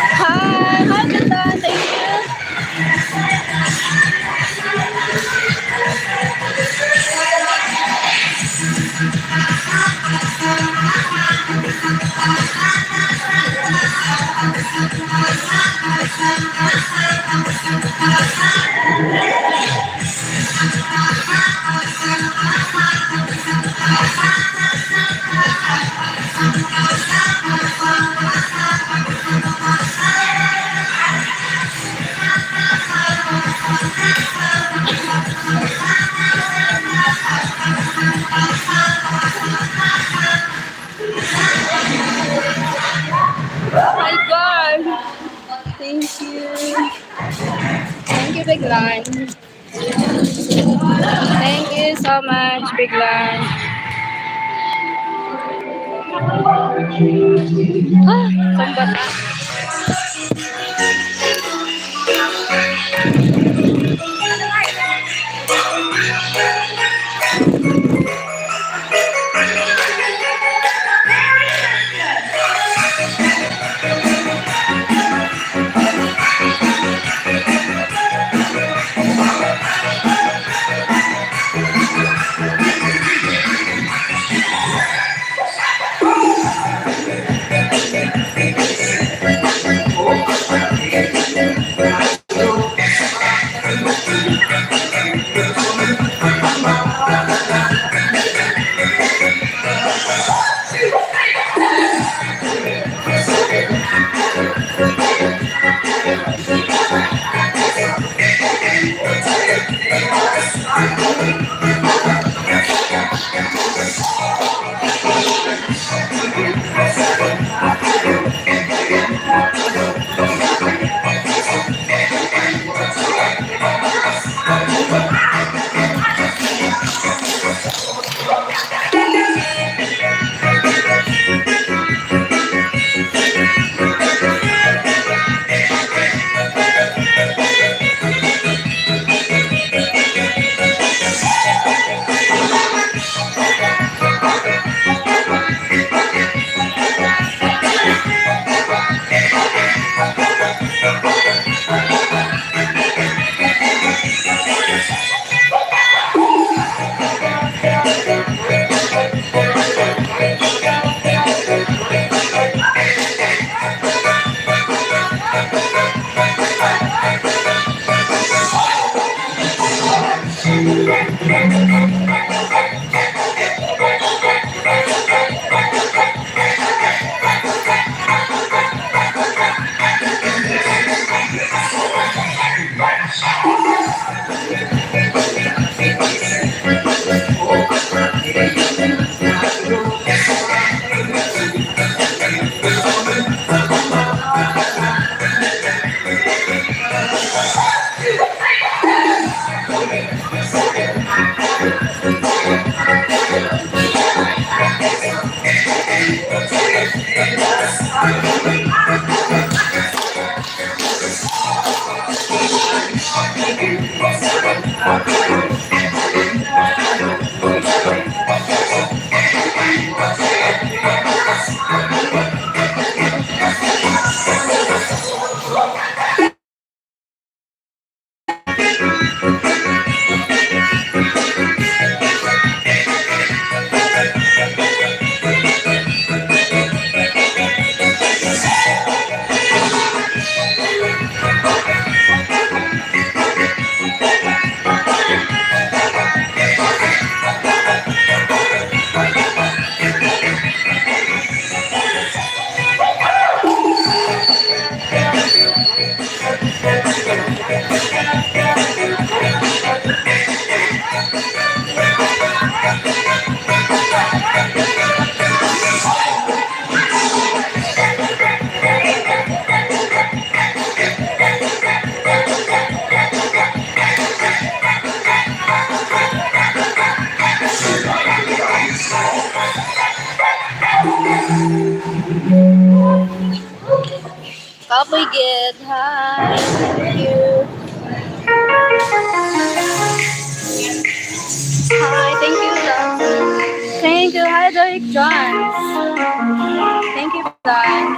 Hi, ganda. Thank you. Oh my God. Thank you. Thank you, Big Line. Thank you so much, Big Line. Ah, sambata. Cowboy Gid, hi. Thank you. Hi, thank you, love. Thank you. Hi, Derek John. Thank you, Blan.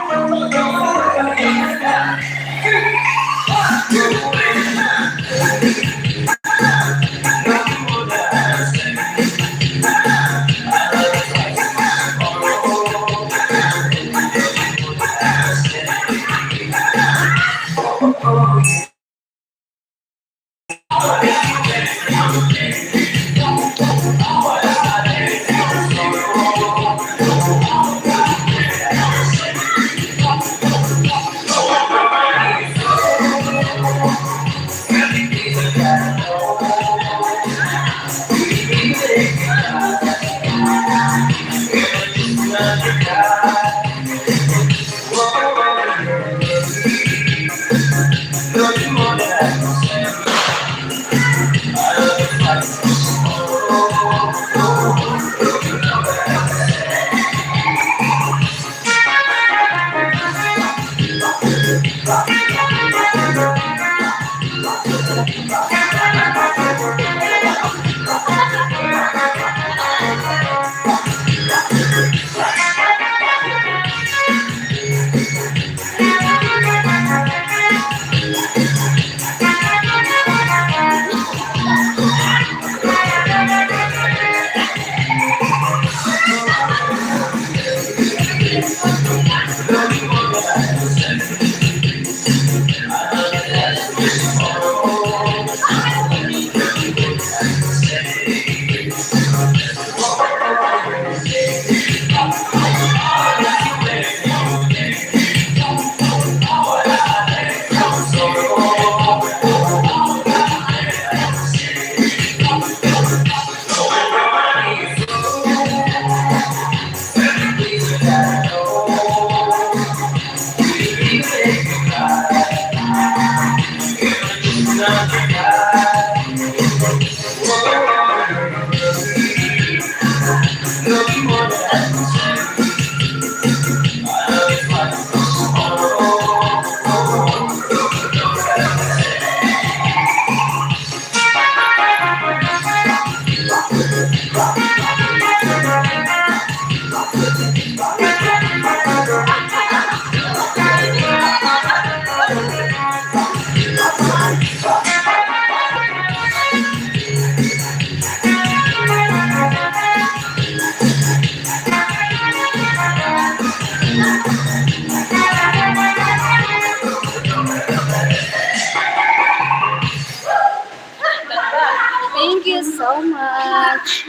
Thank you so much.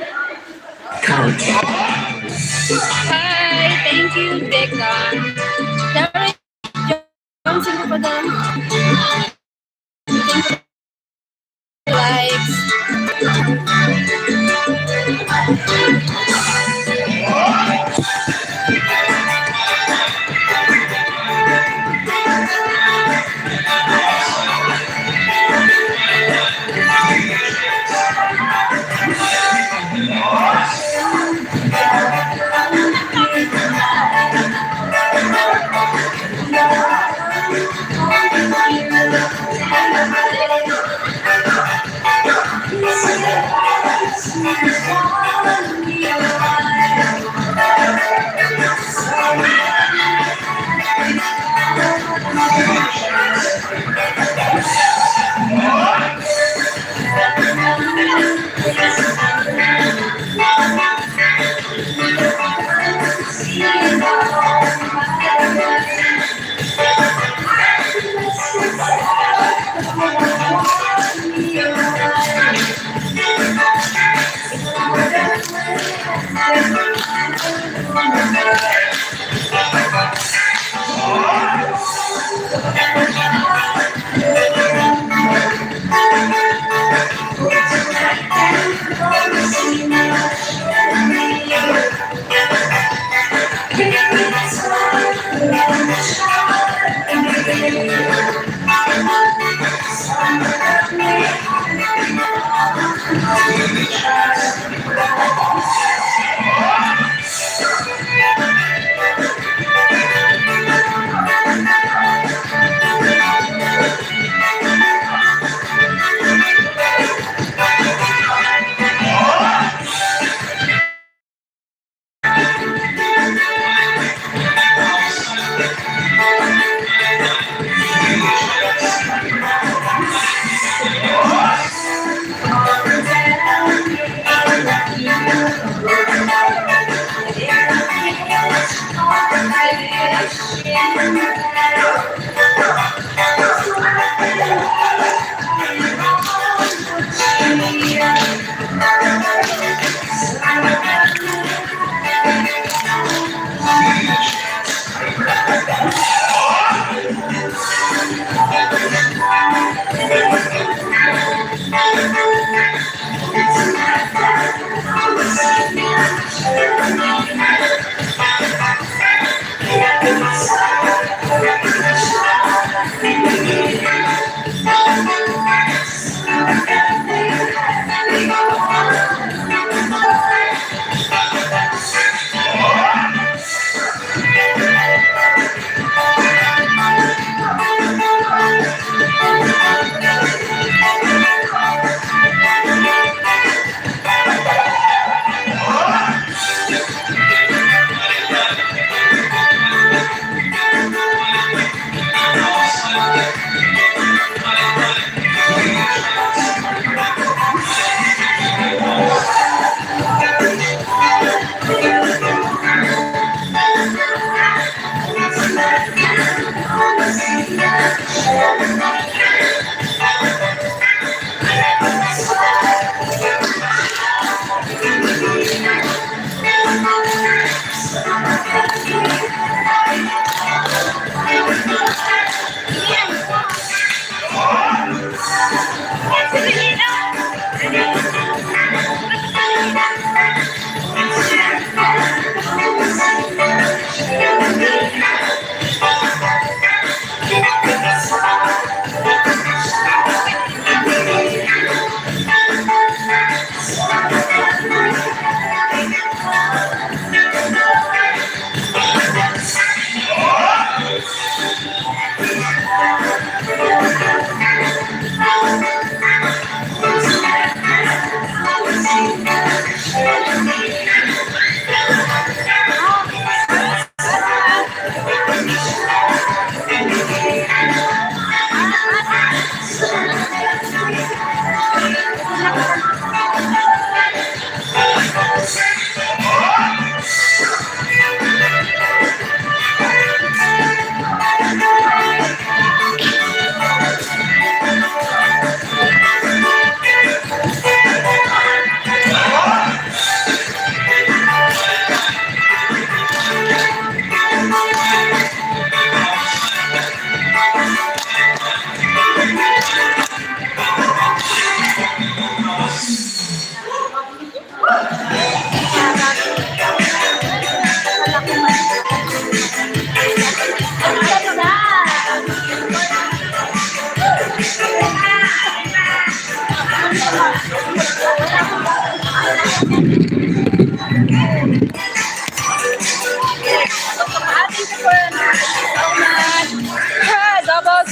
Hi, thank you, Declan. Derek Johnson ko pa doon. Likes.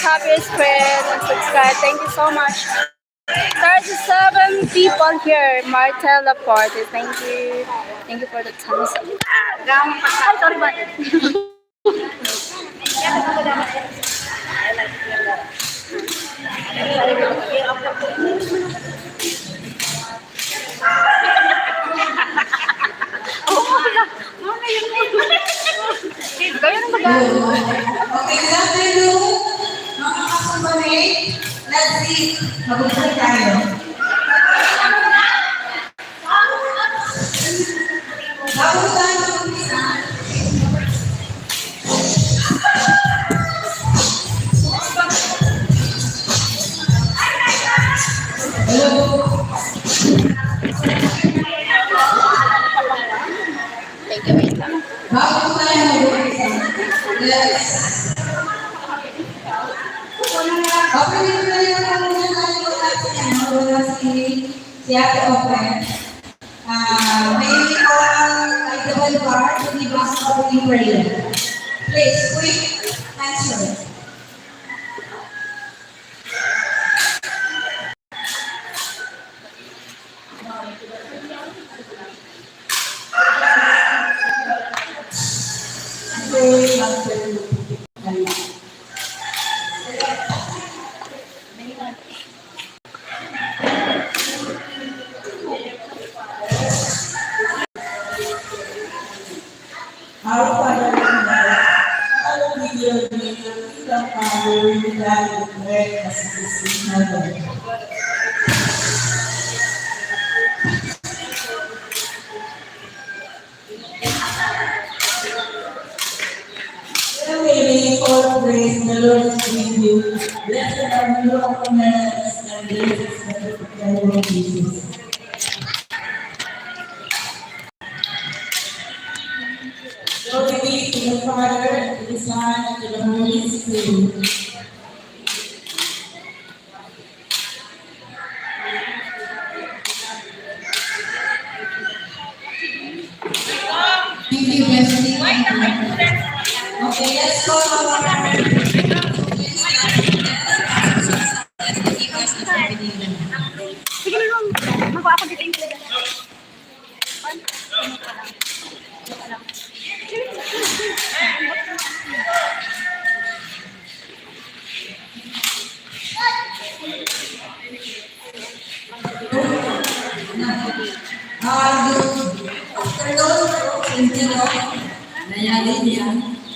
Happy spread and subscribe. Thank you so much. 37 people here. My teleported. Thank you. Thank you for the thumbs up. Ay, sorry ba? Kayo na ba? Okay, good afternoon, mga kasumbahe. Let's see, mag-umpisa tayo. Bago tayo mag-umpisa, Thank you, wait lang. bago tayo mag-umpisa, let's open it tayo na muna tayo natin. Wala si si Ate Open. May ikaw ang double bar to give us opening prayer. Please, quick answer. Our Father in heaven, hallowed be your name, your kingdom come, your will be done on earth as it is in heaven. May all praise, the Lord is with you. Blessed are you among men, and blessed is the fruit of thy womb, Jesus. Glory be to the Father, to the Son, and to the Holy Spirit. Thank you, Bessie. Okay, let's go to our Sige na lang. Makuha ako dito yung talaga.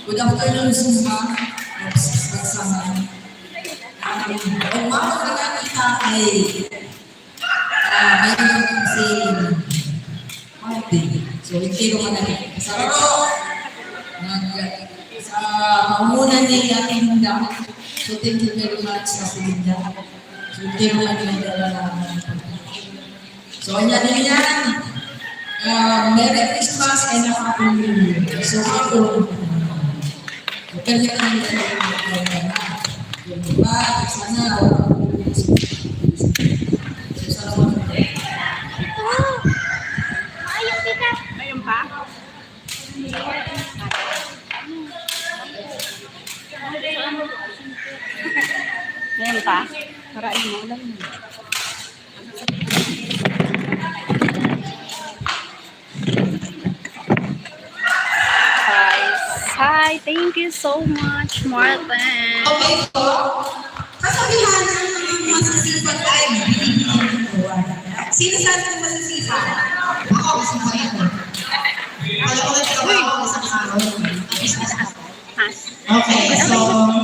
Good afternoon, Susa. Bersama. Umaga na kita ay mayroon si Martin. So, itiro ka na rin. Sa pamunan ni ating Linda. So, thank you very much sa Linda. So, itiro ka na rin. So, yan din yan. Merry Christmas and a Happy New Year. So, ako, kanya ka nila diba? Sana Mayroon pa? Mayroon pa? Marain mo lang. Hi, thank you so much, Martin. okay po. Kasabihan ng masasipag ay binibigyan ng buwan. Sino sa atin masasipag? Ako, masasipag ako. Alam ko ito ako sa kasabihan. Okay, so,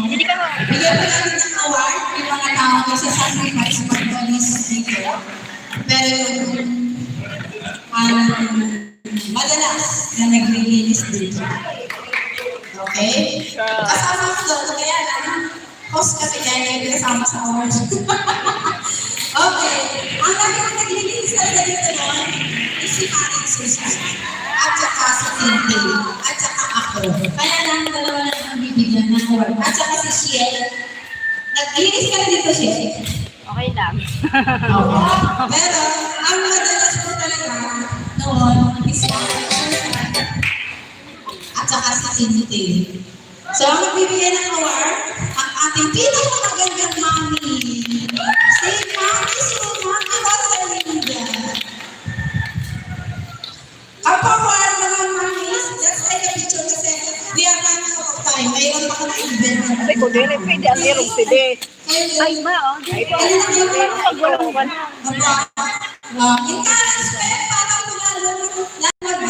bigyan po natin ng award yung mga tao na sasacrifice pag-donis dito. Pero madalas na nag-release dito. Okay? Kasama ko doon, kaya lang, host kami kaya yung kasama sa awards. Okay. Ang dami ko nag-release talaga dito noon, is si Maring Susan, at saka si Tintin, at saka ako. Kaya lang, dalawa lang ang bibigyan ng award. At saka si Shiel. Nag-release ka na dito, Shiel. Okay lang. Okay. Pero, ang madalas ko talaga noon, is at saka si Tintin. So, ang magbibigay ng award, ang ating pinakamagandang mami. Si Mami Sumaki Rosalinda. Ang award mga mamis, let's take a picture kasi we are running out of time. Mayroon pa ka na event. Sabi ko, dire, pwede ang merong pwede. Ay ba, oh. Ay ba, pag walang one. Yung talents ko, para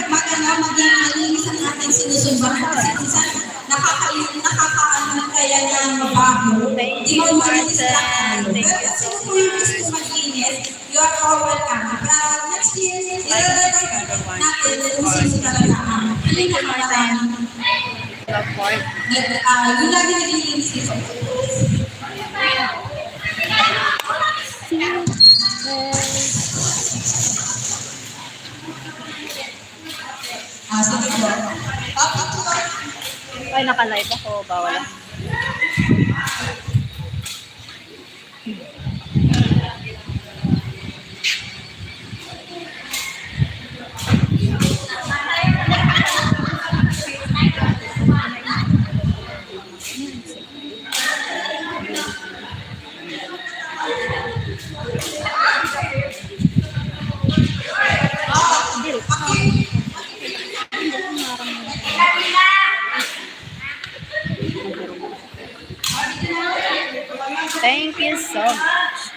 maganda maging malinis ang ating sinusumbahan kasi minsan nakakaano kaya ng mabago. Di mo malinis na tayo. Pero kasi kung yung gusto mag-inis, you are all welcome. Pero next year, ilalagay natin kung sino talaga ang pinakamarami. Yung lagi nag-inis dito. Sige po. Ay, naka-live ako. Bawal. so much.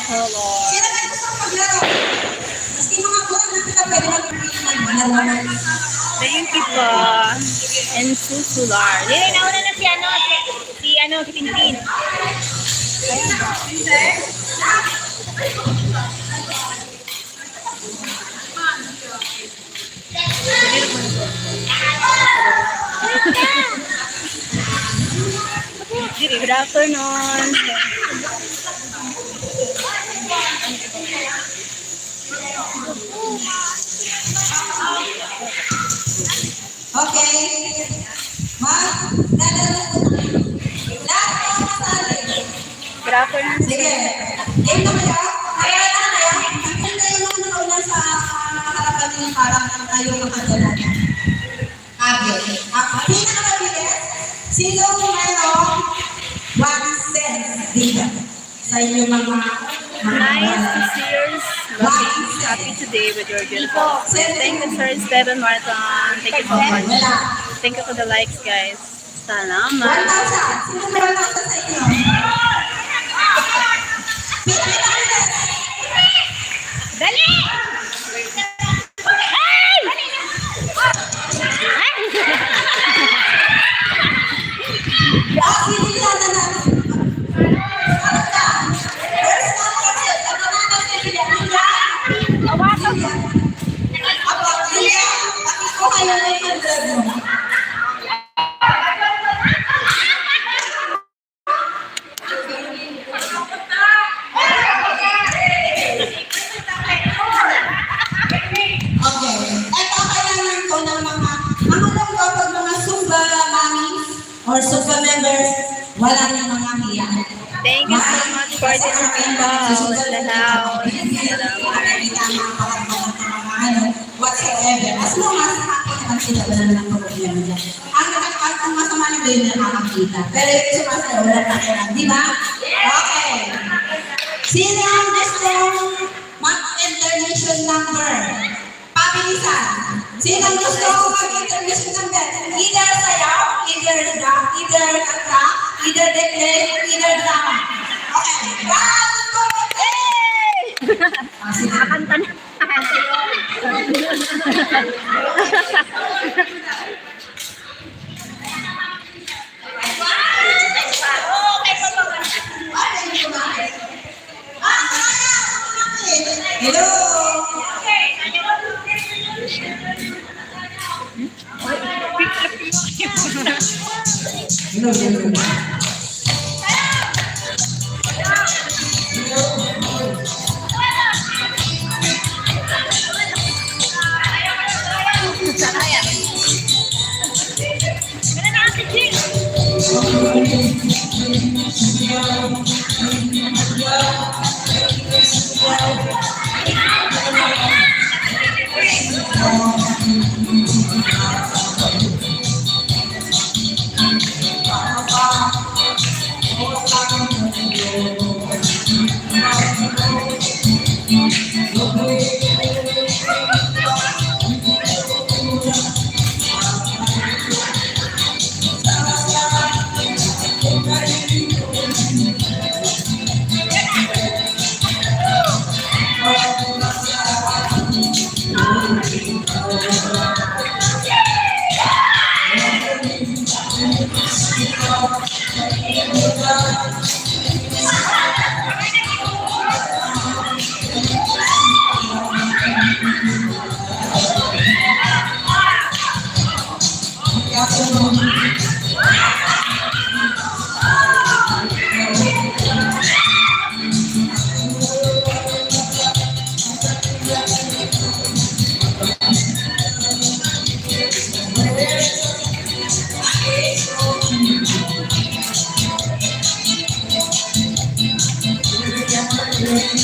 Hello. Sino kayo gusto maglaro? Maski mga buwan na kita pwede maglaro. Thank you po. And Susular. Hindi, nauna na si Tintin. Good afternoon. Okay. Lalaro ko na. Lahat ng kasali. Good afternoon. Sige. Game na kayo? Kaya na kaya. Hanggang kayo mga nakaulan sa harapan ninyo para tayo makadala. Okay. Pinakamabilis. Sino mayroong 1 cent dito sa inyong mga Nice to see you. Happy today with your beautiful. Thank you, Sir Steven Martin. Thank you so much. Thank you for the likes, guys. 1,000. Salamat. Sino mayroong 1,000 sa inyo? Pinakamabilis. Dali! Or super members, wala na mga hiya. Thank you so much for the people in the house. Whatsoever. As long as happy naman sila, wala naman problema dyan. Ang masama na ba yun na nakakita? Pero yung sumasayo, wala na kaya. Di ba? Okay. Sino ang gustong mag-internation number? Pabilisan. Sino ang gustong mag-internation number? Either sayaw, either kanta, either declare, either drama. Okay. One, two, three! Sige. Kanta na. Hello. Thank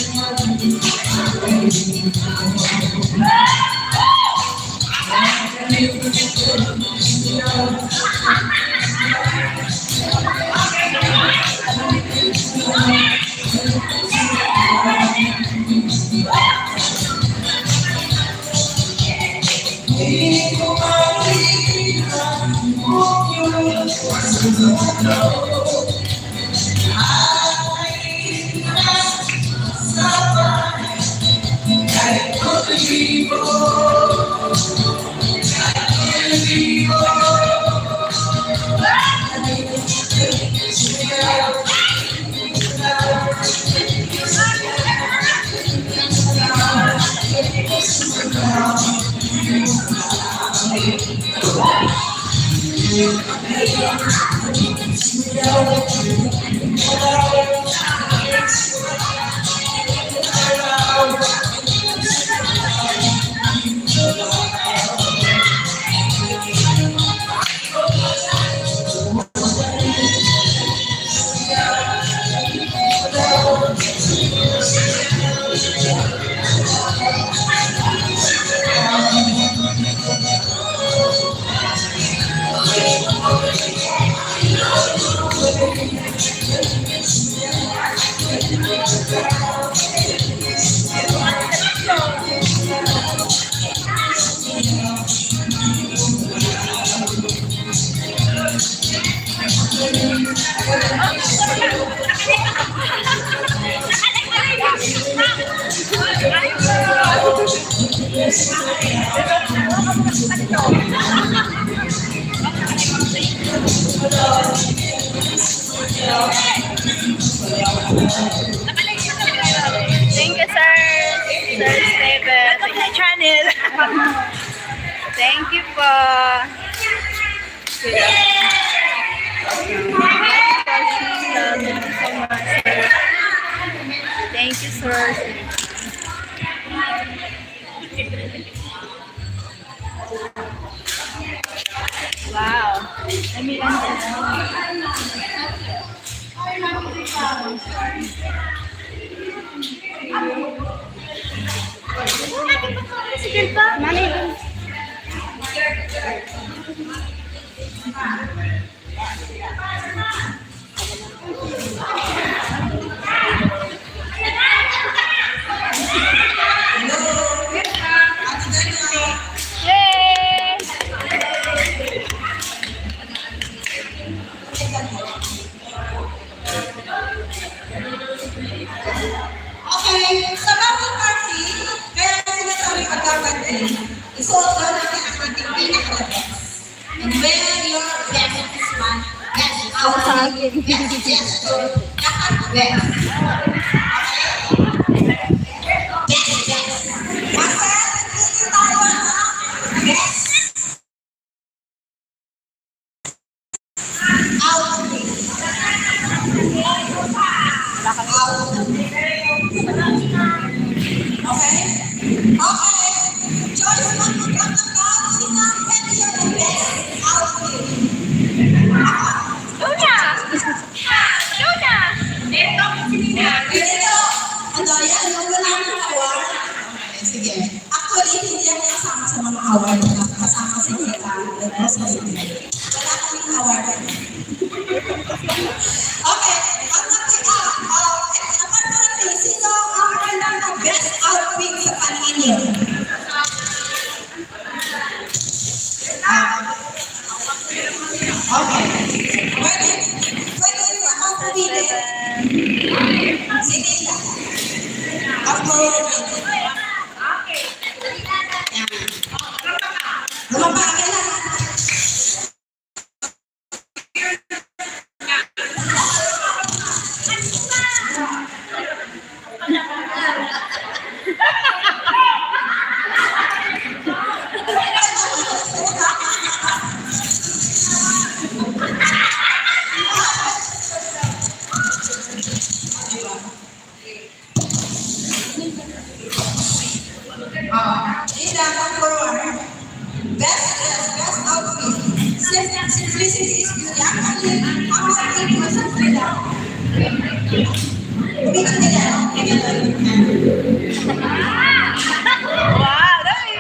you, sir. Sir Steven. Welcome to the channel. Thank you po. Thank you, sir. Wow. Mami. Yay! Okay, sa bawat party, kaya sinasabi pagkakante, isuot daw natin ang ating pinaka-best. And wear your best this month. Yes, our yes, yes, so, best. Best, best. Basta, nagiging tayo na best. Outfit. Okay? Okay. Joyce, magpapagpapag, sinabi niya ang best outfit. Luna! Luna! Ganito. Ano yan? Wala akong award. Okay, sige. Actually, hindi yan kasama sa mga award na kasama si Kita. Wala kaming award. Okay. Apart from this, sino ang kailang na best outfit sa paningin niyo? Okay. Pwede ako pumili. Sige lang. Ako. Lumapagay lang. Linda, come forward. Best outfit. Simplicity is beauty. Actually, ang outfit was a freedom. Video nila. Wow, dami.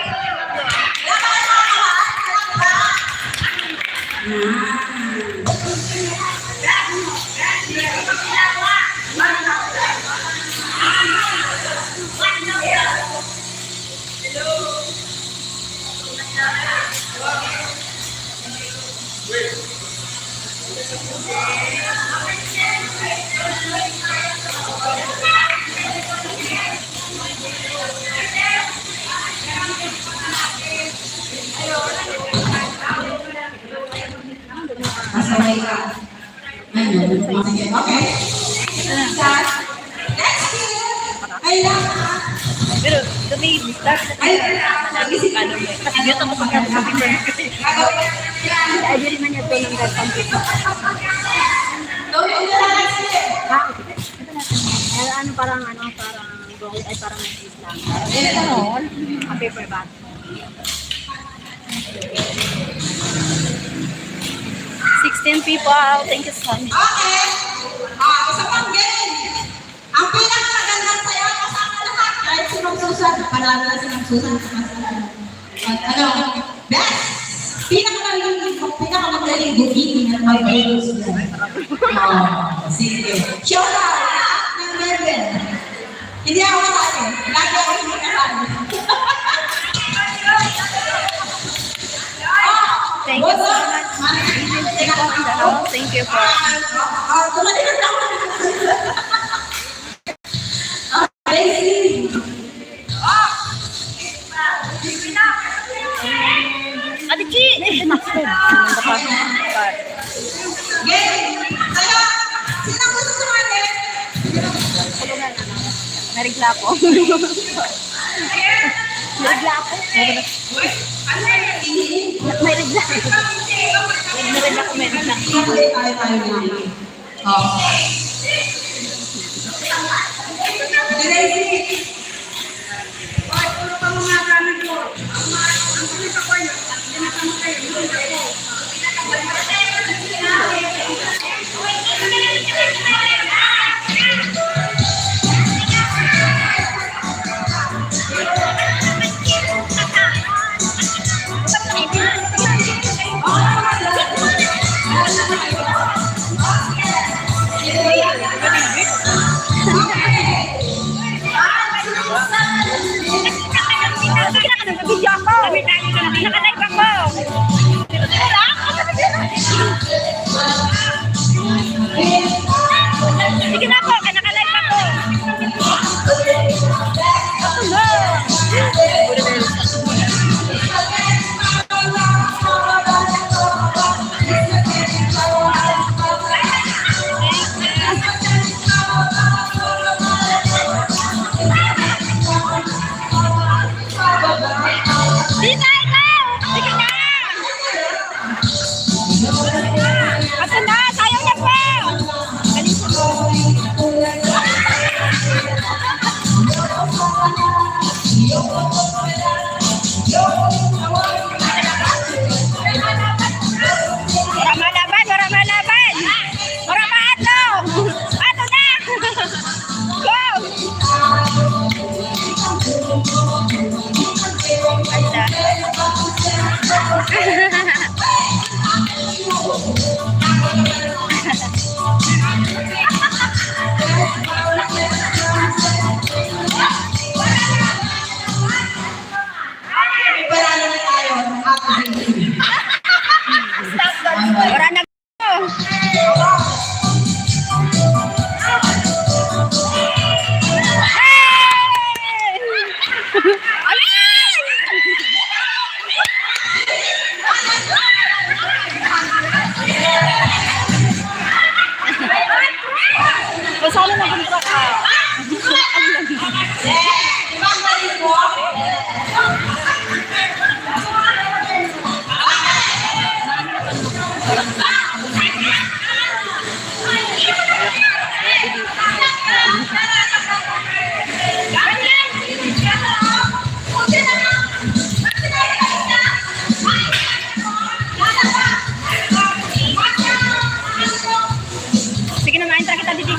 Masabay ka. Okay. Next year, ay lang. Pero kami, Ay, ano mo, kasi dito mo pagkakasabi ko. Ayun rin man niya ito ng gagawin. gawin ko na next year. Ano parang gold ay parang message lang. Ang paper bag. 16 people. Thank you so much. Okay. Isa pang game. Ang pinakamagandang sayo kasama lahat. Kahit sinong Susan. Panalo na sinong Susan. Ano? Best. Pinakamagaling booking ng mga videos. Sige. Shout out lahat ng level. Hindi ako kasali. Lagi ako hindi kasali. Thank you so much. Thank you for Ate Chi! Narigla ko. Narigla ko. May regla. Video ako! Nakalive ako! Sige na po, nakalive ako! Sige na! Sige na! Ito na! Sayang na po! Maramalaban! Maramalaban! Maramaatong! Ato na! Go! Iparalo na tayo ng ating Wala na po! Kasama na ganito ka. ibang balik mo. Sige na, main kita dito.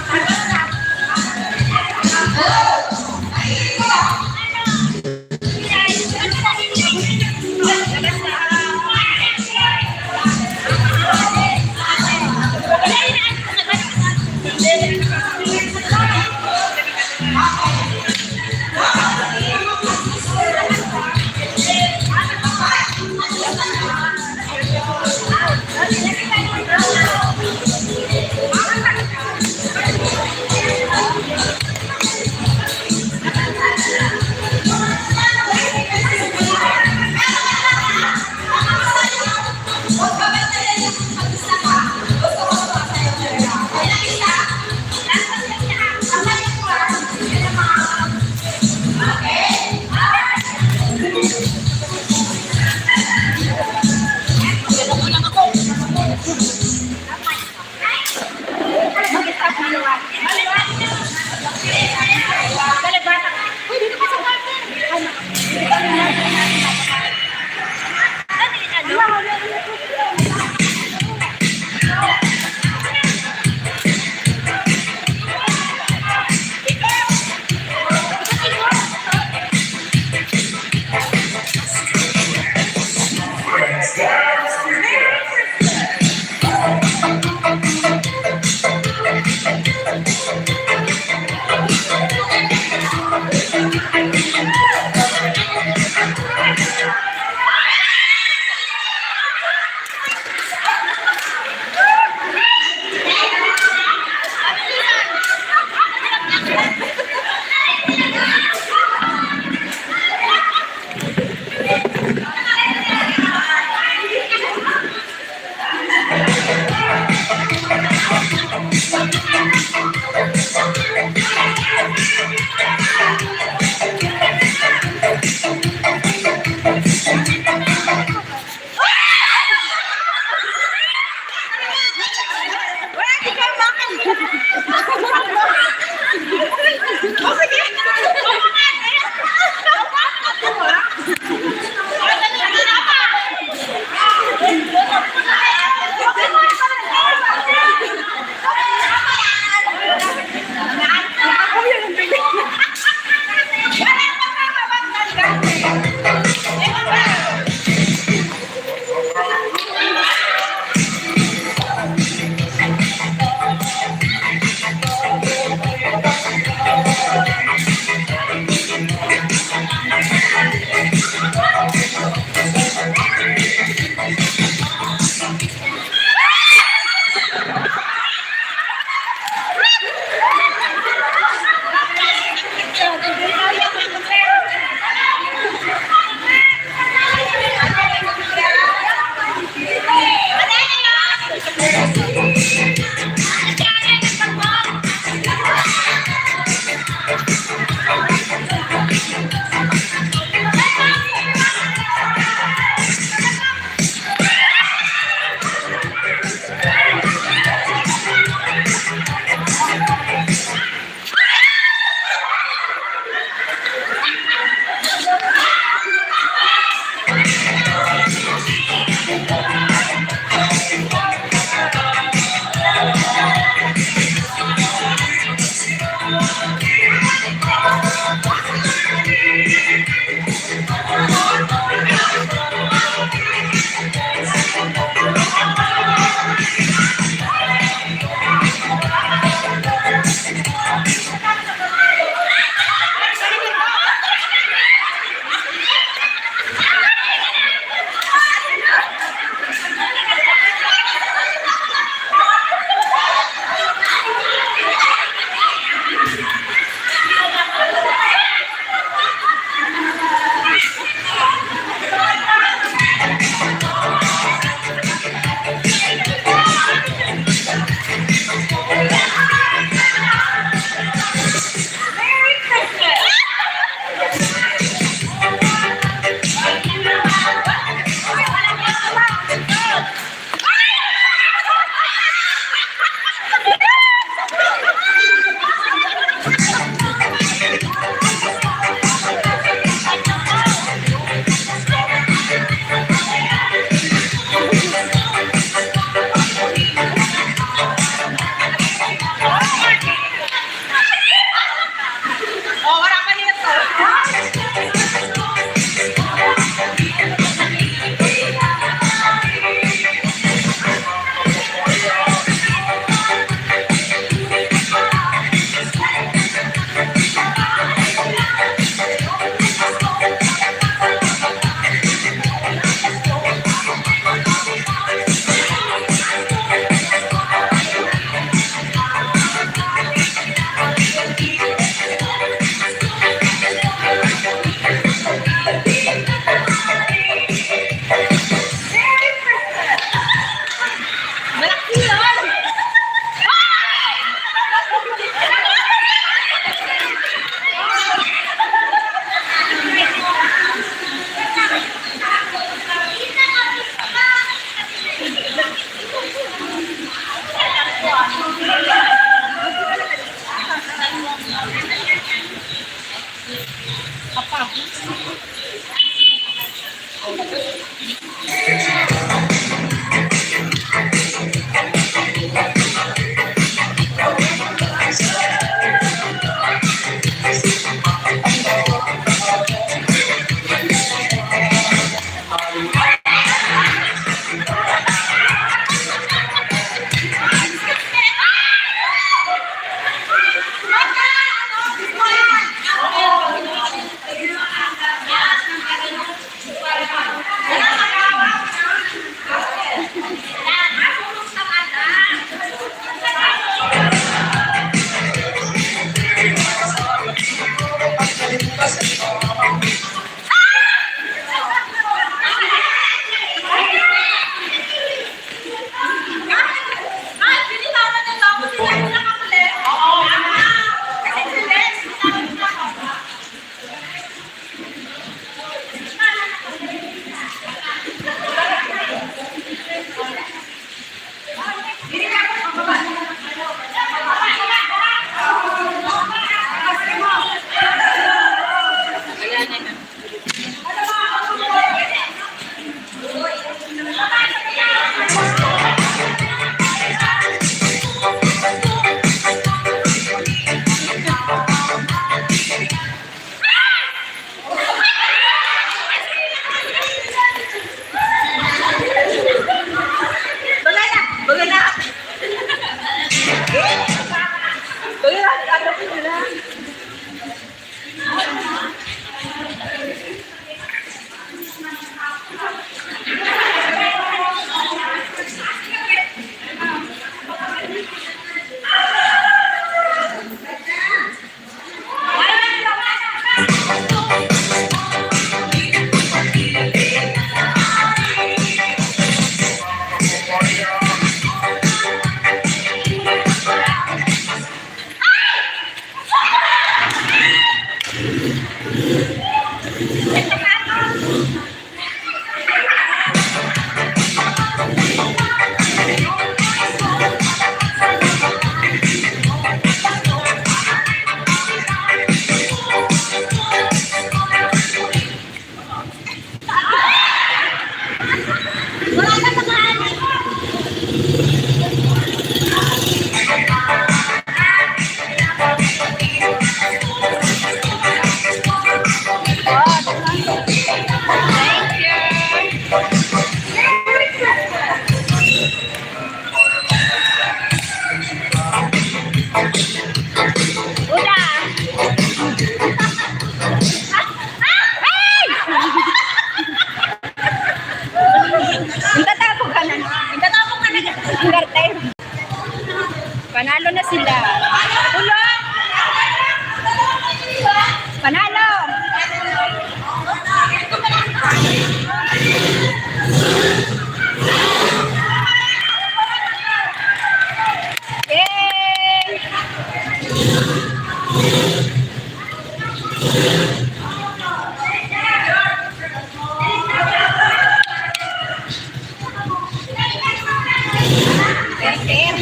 Garter.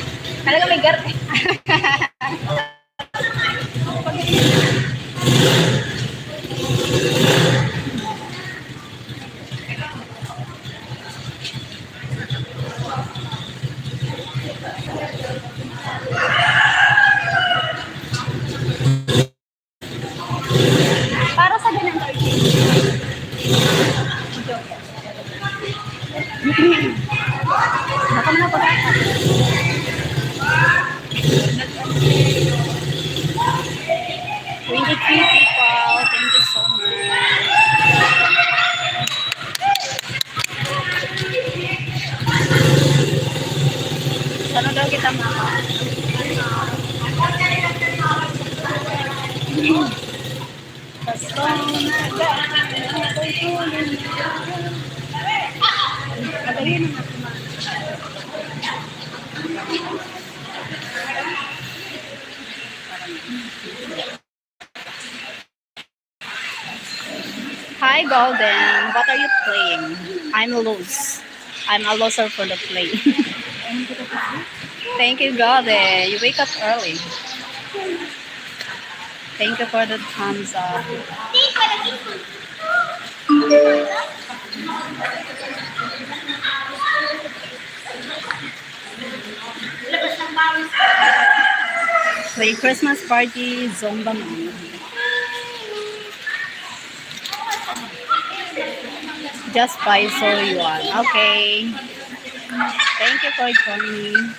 Talaga may garter. Para sa ganun, baka mo na pag-asa. 23 people. Thank you so much. Sana daw kita mama. Pasko na magaling na Hi Golden, what are you playing? I'm loose. I'm a loser for the play. Thank you Golden, you wake up early. Thank you for the thumbs up. Play Christmas party, Zomba Mama. Just buy so you want. Okay. Thank you for joining.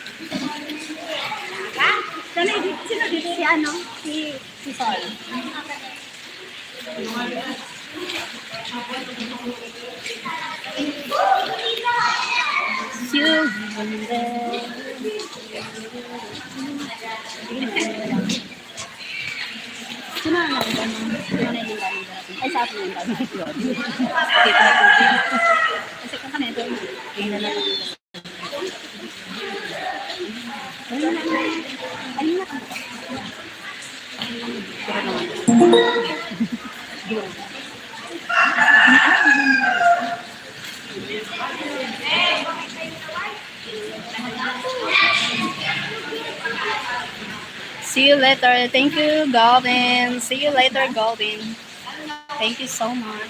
Sino dito si ano? Si Sol. Sino na lang ba? Sino na yung galing natin? Ay, sa atin yung galing natin. Dito na tubig. Kasi kung kanito, yun na lang. Ayun na. Pero naman. See you later. Thank you, Galvin. See you later, Galvin. Thank you so much.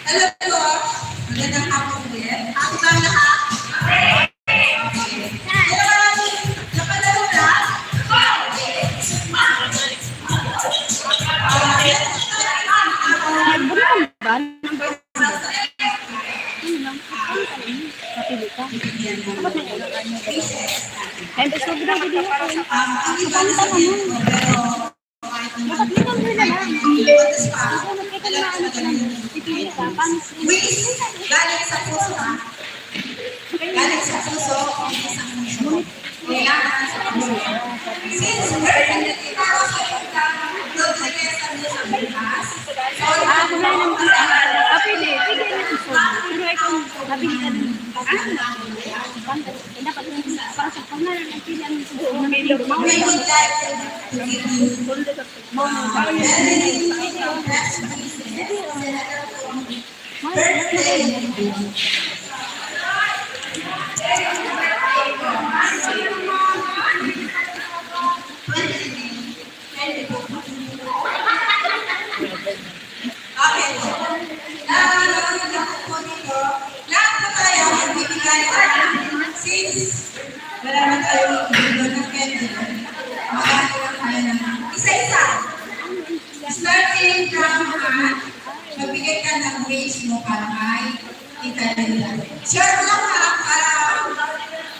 Hello po. Magandang hapon din. Ako ba lahat? Napalaro na? Ba? Napili ka. Ay, gusto ko daw video ko. Kapanta mo nun. Dapat mo lang nila lang. Ito, nakita na ano ka lang. Ipili ka. Wish, galing sa puso ha? Galing sa puso, hindi sa puso. Kailangan sa puso. Since we're in the tinawag sa pagka, nag-requestan mo sa bukas. Wala naman. Pwede. Pwede na ito. Pero ikaw, nabili ka nun. Dapat para sa pangalan ng pilang siguro. We would like to give you okay. Lahat po tayo magbibigay since wala na tayong video ng candy, magagawa tayo ng isa Starting from magbigay ka ng wish mo para kay Tita Linda. Short lang ha,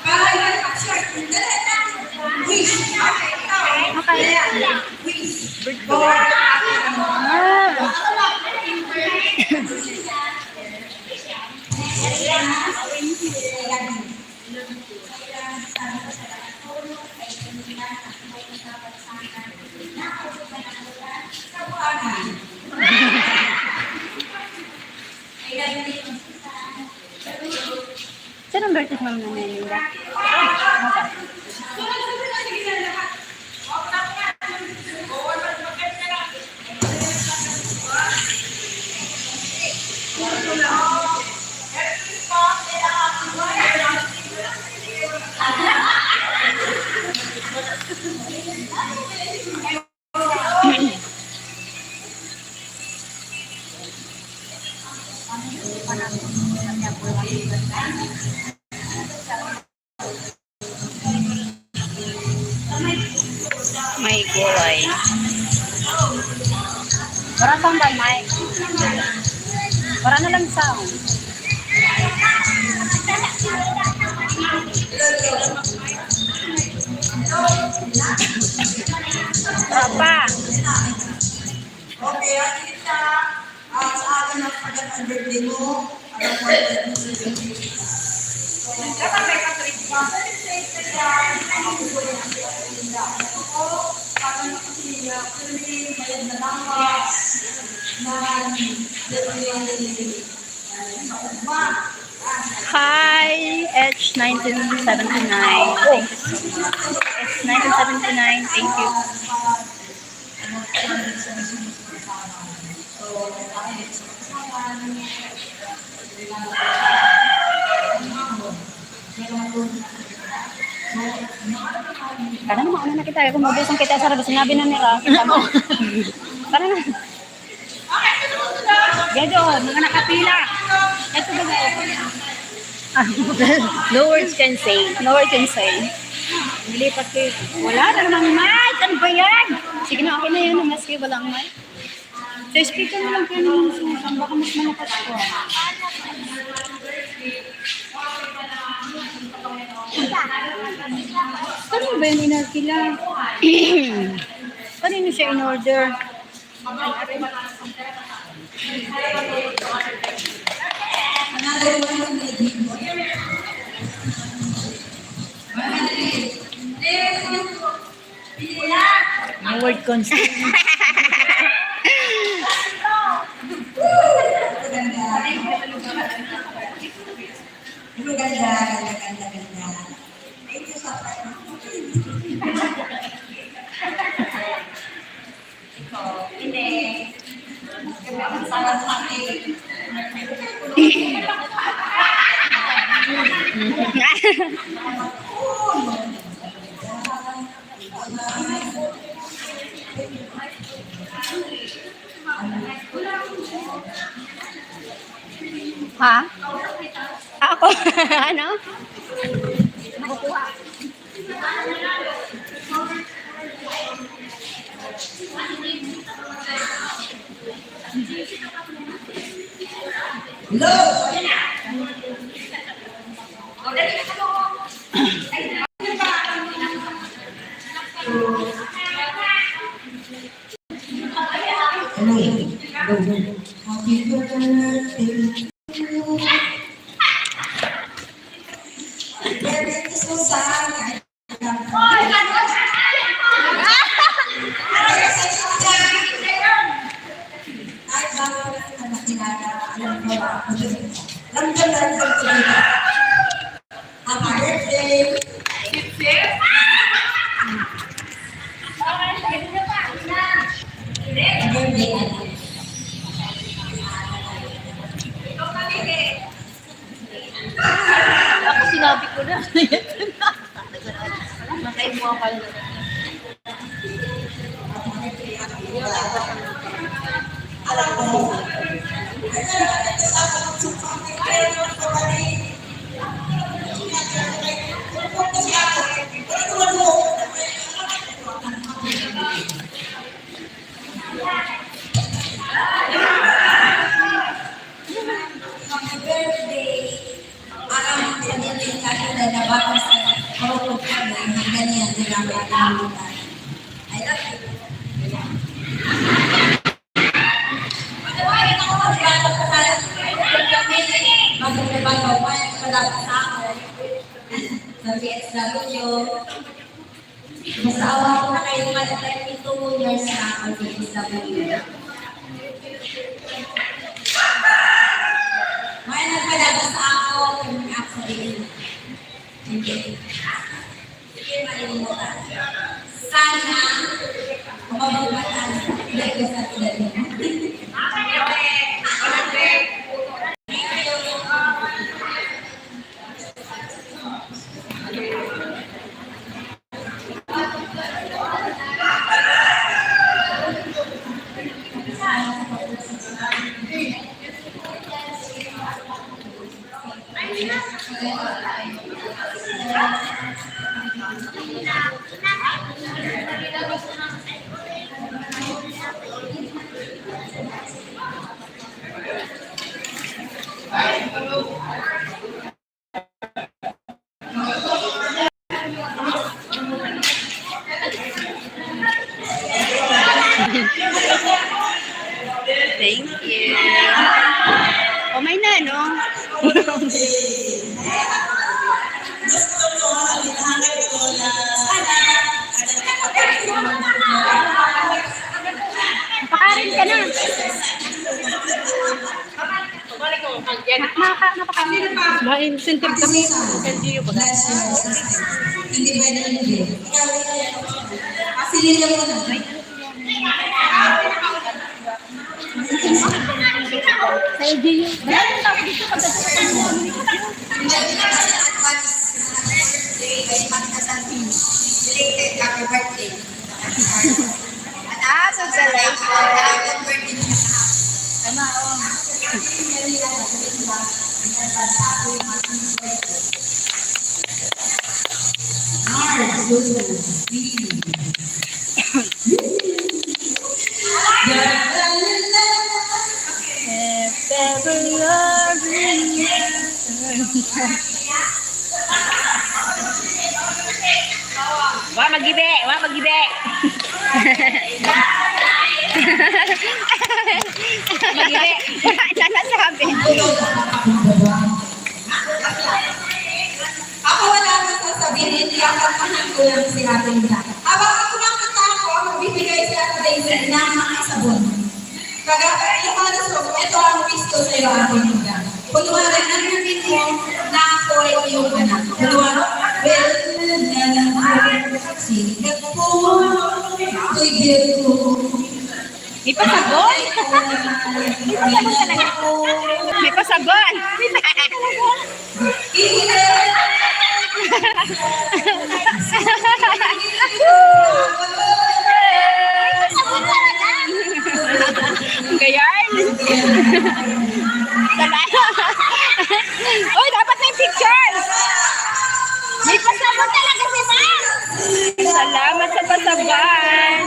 para yan ang short. Dali na. Wish. Okay, ikaw. Okay. Wish. Ah. Saan ang birthday ma'am na Linda? May gulay. Para saan ba, Mike? Para na lang sound. Apa? Okay, at kita, sa akin ang pag-birthday mo, dapat may katrik pa. Hi, H1979. Thank you so much. H1979, thank you. Karena naman ano na kita, kung mabusang kita sa rabi, sinabi na nila. Karena na. Gajo, mga nakapila. Ito ba ga? No words can say. No words can say. Nilipat ko. Wala na namang mic. Ano ba yan? Sige na, okay na yun. Maski walang mic. So, speaker na lang kayo naman Susan. Baka mas malakas ko. Kanino ba yung inarkila? Kanino siya in-order? No word consent. Ganda. Thank you so much. Hindi. Salah sa akin. Ha? Ako? Ano? Happy birthday. Ako sinabi ko na. Nakay mo ako. Thank you. years na ako sa DSWD. May nagpadala sa ako kung ako rin. Hindi. Sige, malilimutan. Sana, mababatan dito sa tulad mo. Thank you. O, may na, no? Gusto ko, alinahan ko na Napakarin ka na. Ma-incentive kami. LGU ba? Bless you. Hindi pwede hindi. Pasilin mo na. Sa LGU. Maraming tao dito pagdating sa Hindi kasi advance birthday by Magdasal Pino. Belated happy birthday. Congratulations. Happy birthday. Tama, oh. Wah, magibe! Wah, magibe! Magibe! Wala na sabi. Ako wala nang sasabihin, iyakan ko lang si Ate Linda. Habang ako nakita ako, magbibigay si Ate Daisy ng mga sabon. Yung mga sabon, ito ang wish ko sa iyo, Ate Linda. Kunwari, narinig mo na ako ay iyong anak. Kunwari, well, sigat ko, tuigil ko. May pasabon! May pasabon! Gayan! Uy, dapat may pictures! May pasabon talaga si Ma'am! Salamat sa pasaban!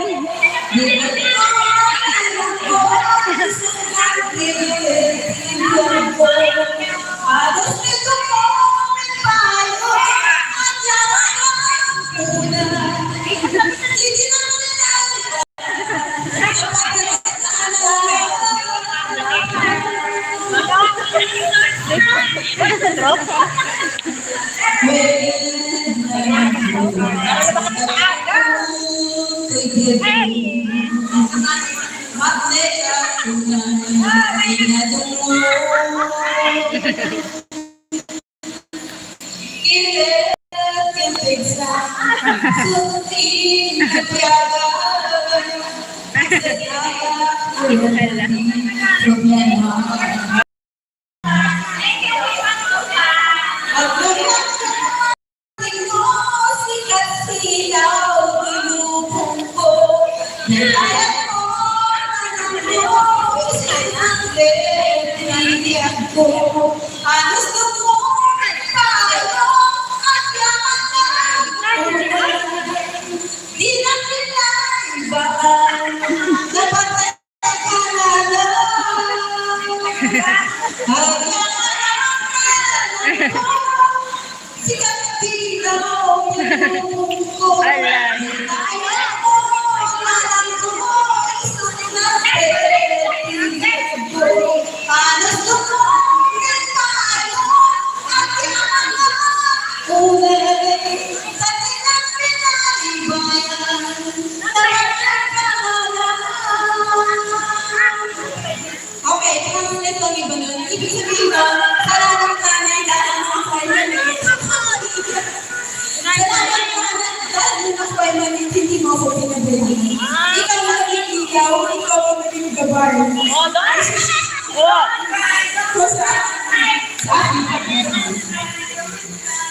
Oh,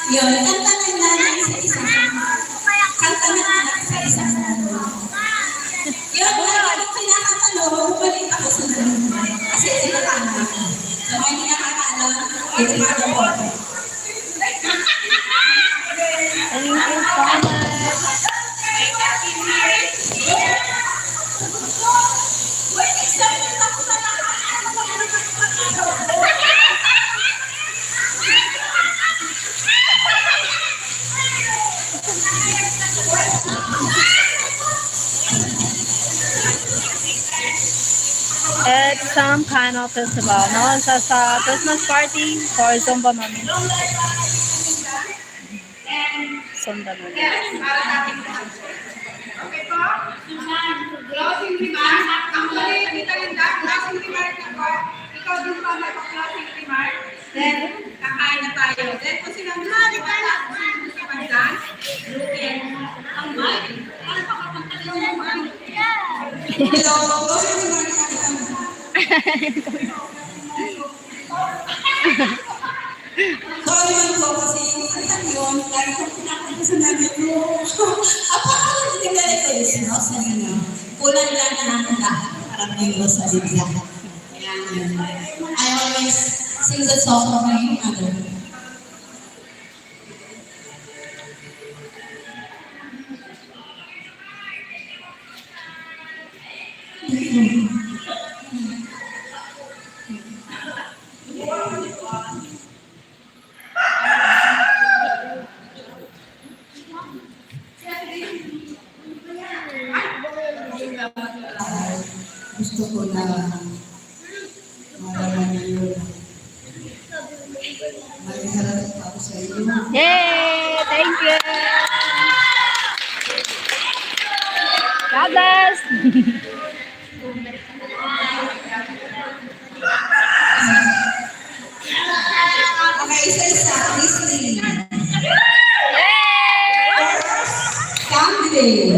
Yun, kanta ng nanay sa isang kanta ng anak sa isang yun, lagi ko kinakatanong, bumalik ako sa nanay. Kasi hindi ko kanta. So, hindi nakakaalam, hindi ko ako. thank you so much. It's some kind of festival, no? It's just a Christmas party for Zumba Mami. Zumba Mami. Closing remarks. Ang mali, Tita Linda, closing remarks na po. Ikaw din pa mag-closing remarks. Then, kakain na tayo. Then, kung sila mali ka na, sa pagdaan, then, ang mali. Ano pa kapag yung mali? Hello, closing remarks na kita. Sorry man po kasi yung kanta yun, dahil kung pinakita sa namin ko, apakala hindi ka ito is no, sa inyo. Kulang lang na natin lahat para may iwas sa Biblia. I always sing the song of my mother. Gusto ko na malaman niyo. May harap ako sa iyo. Yay! Thank you! God bless! Okay, isa-isa. Listening. Yay! Family.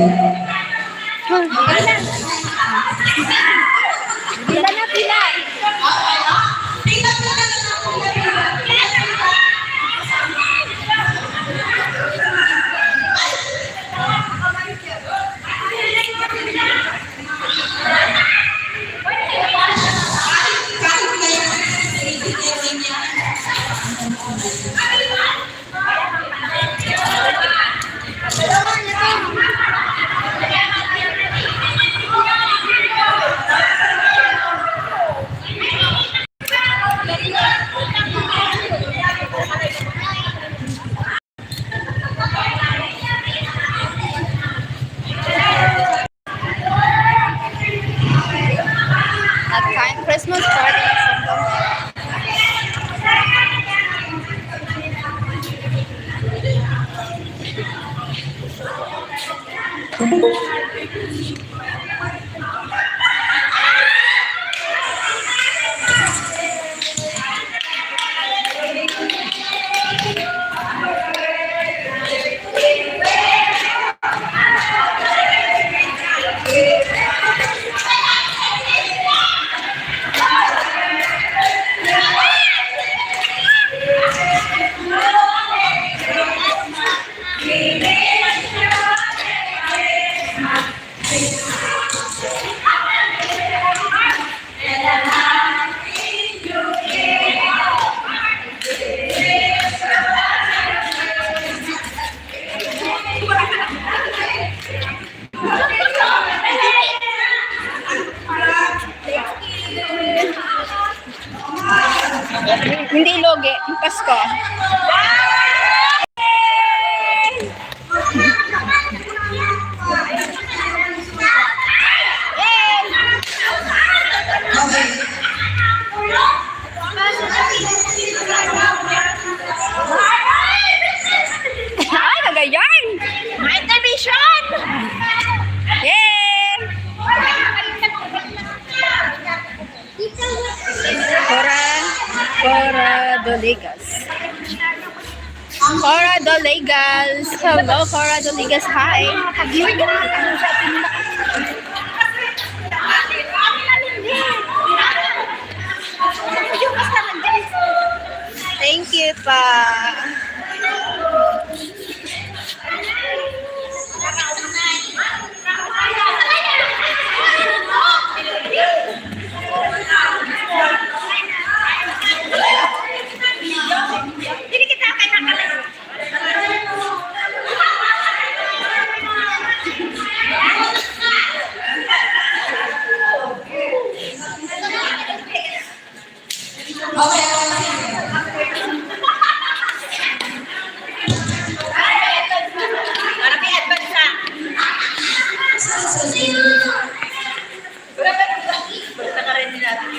Pila na, pila! A kind Christmas party. Hindi loge, yung Pasko. Ay, nagayan! My television! Yay! Cora Doligas. Cora Doligas. Hello, Cora Doligas. Hi. Okay, Para may advance na. Basta ka rin natin.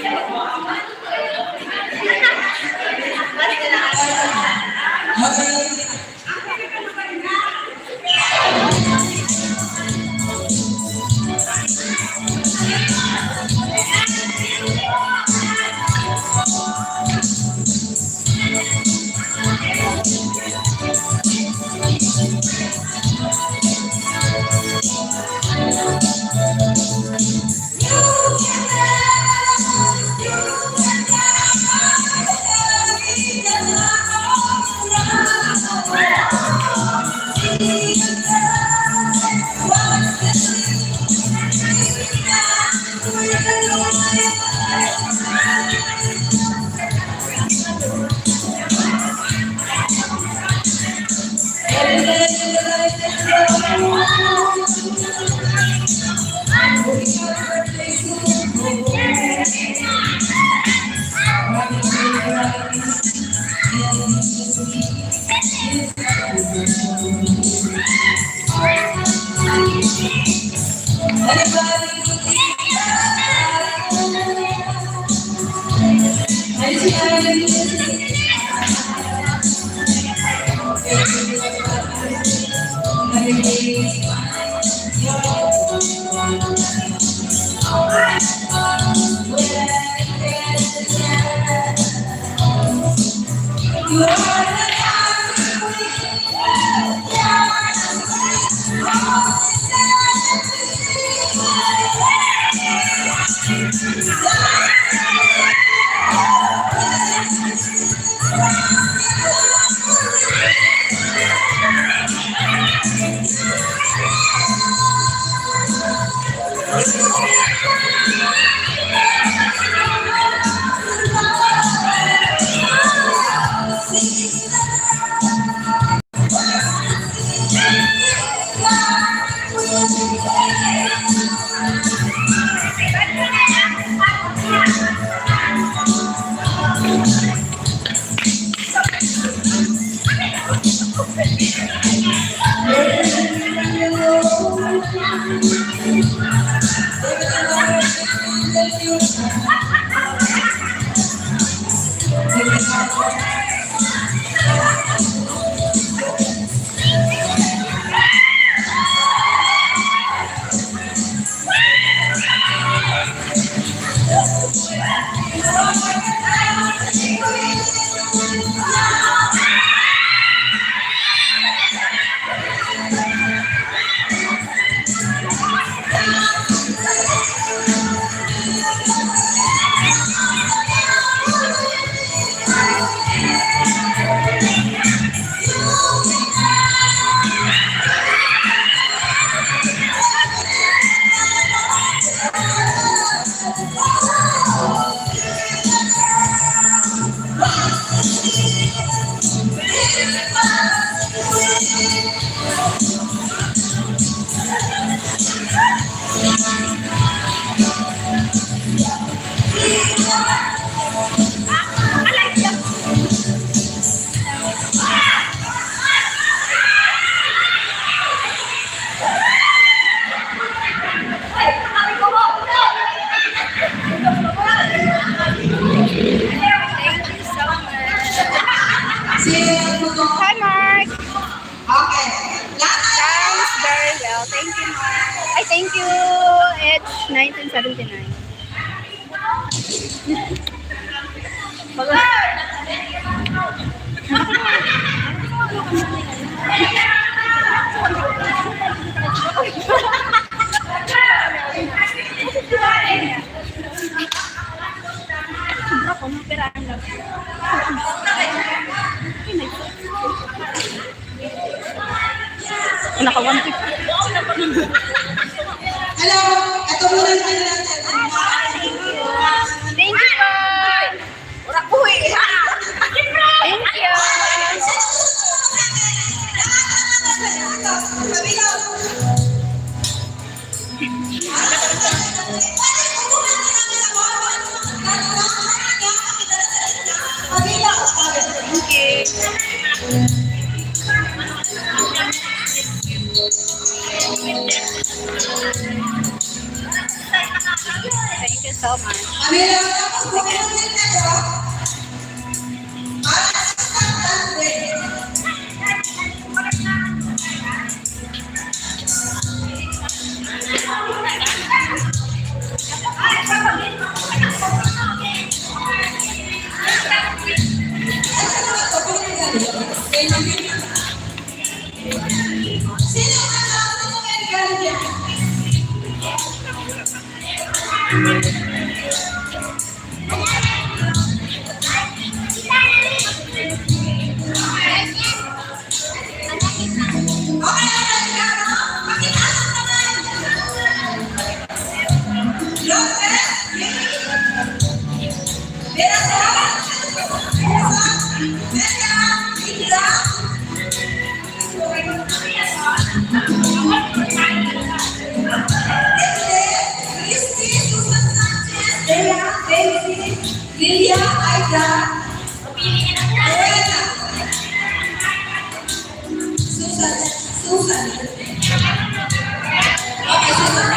Hi, Mark. Okay. Thanks, very well. Thank you, Mark. I thank you. It's 1979. Naka-150. Hello, ito muna natin natin. Thank you, po. Thank you. Sabi ko. so much. Kami lang tapos pumunod kayo. Para sa start ready. Sino ang galing? Lilia, Aida, Susan, Susan. Okay, Susan.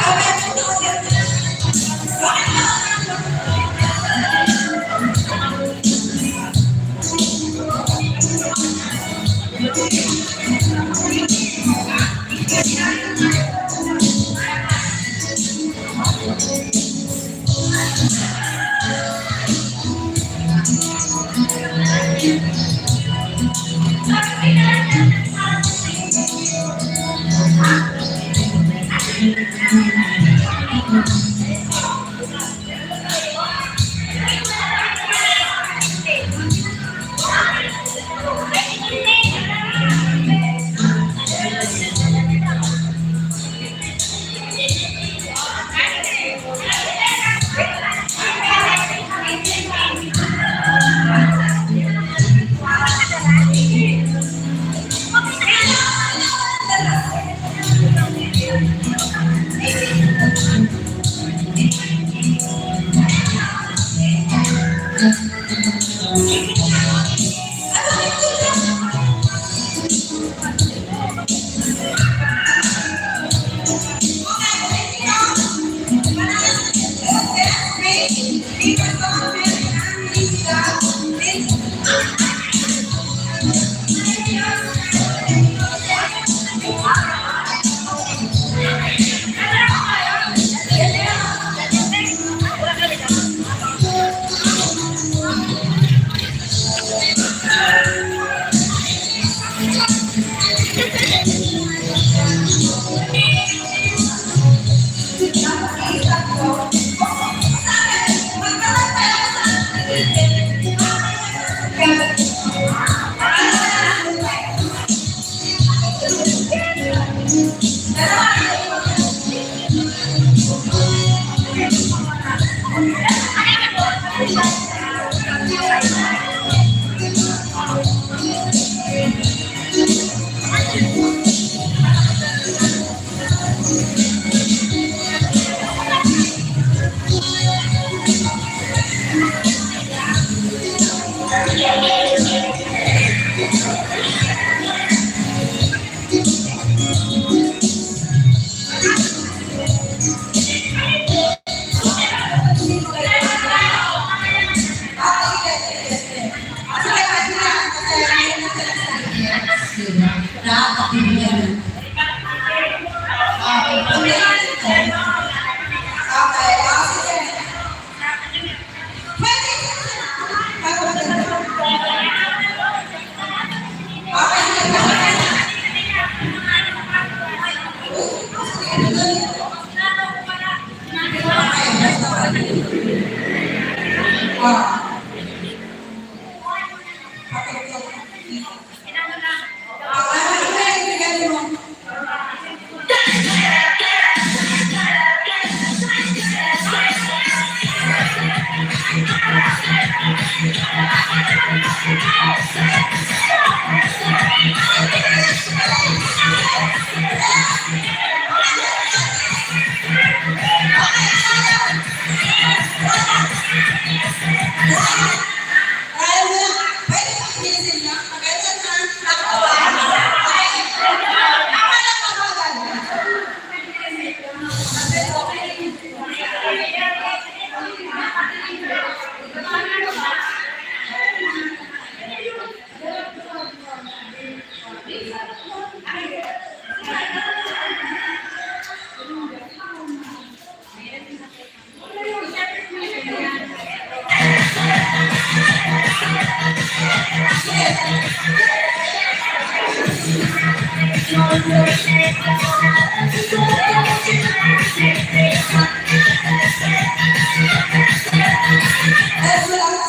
Let's relax.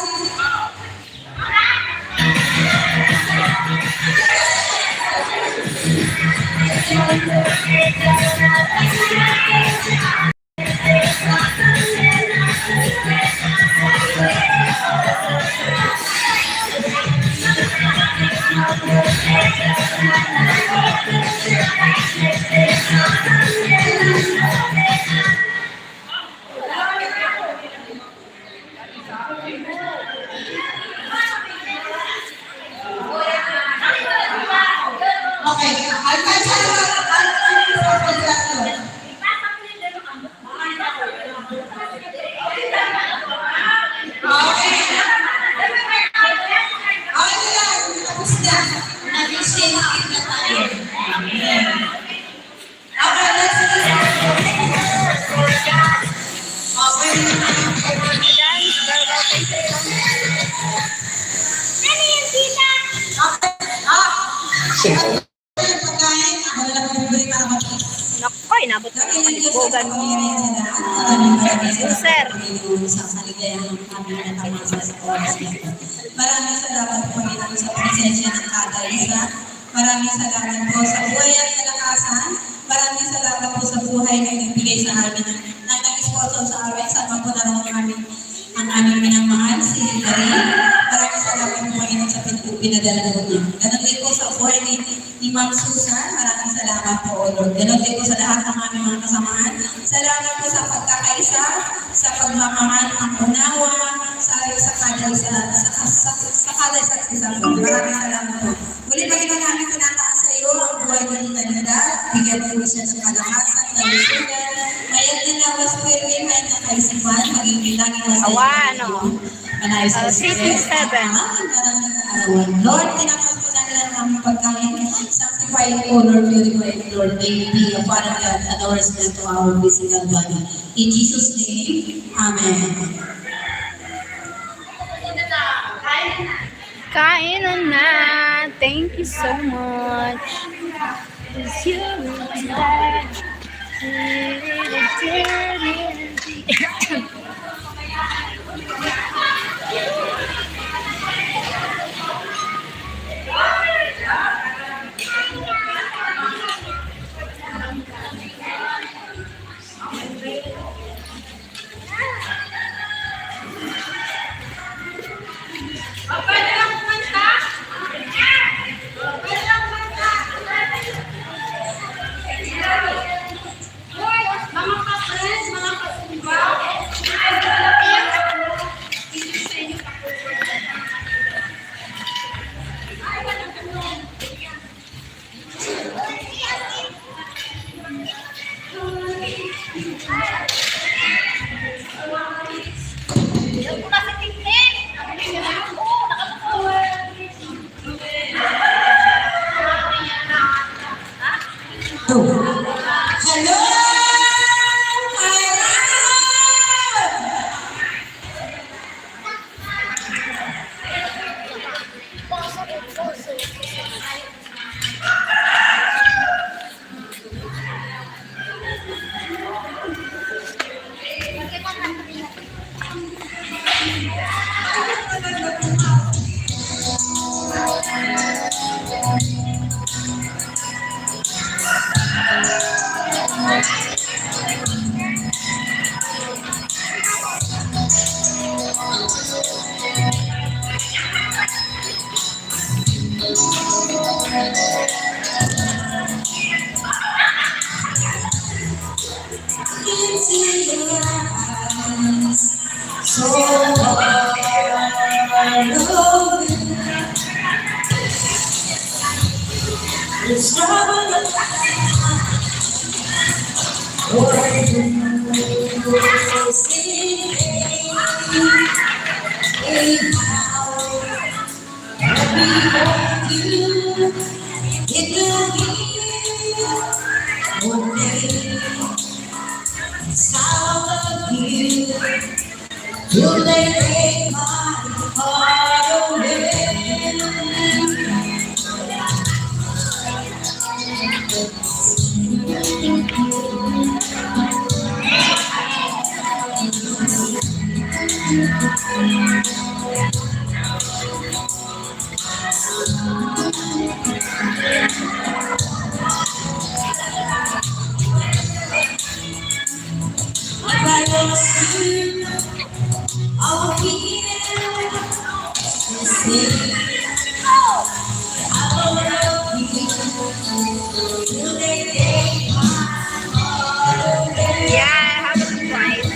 Okay, Dance, verbal, thank you so much. Nakoy, nabot ko ng kalibugan mo. Sir. Maraming salamat po Panginoon sa presensya ng kada isa. Maraming salamat po sa buhay at kalakasan. Maraming salamat po sa buhay na ibigay sa amin na nag-sponsor sa amin. Sama po na lang ang aming minamahal, si Hilary. Maraming salamat po Panginoon sa pinadala po niya. Ganon din po sa buhay ni Ma'am Susan. Maraming salamat po, Lord. Ganon din po sa lahat ng aming mga kasamahan. Salamat po sa pagkakaisa, sa pagmamahal, ang unawa, sa kada isa't isa po. Maraming salamat po. Muli Panginoon namin tinataas sa iyo ang buhay ko ni Talida. Bigyan mo siya ng kalakasan, kalusugan, mayat na lawas pirmi, mayat na kaisipan, maging bilangin na sa iyo. Awa, Manay sa 67. Lord, tinakas po namin ang aming pagkain. Sanctify, honor, purify, Lord. May it be a part of God and nourishment to our physical body. In Jesus' name, Amen. Kainan na. Thank you so much. It's you that Hello! So it's Will they break my heart? Yeah, I have a prize.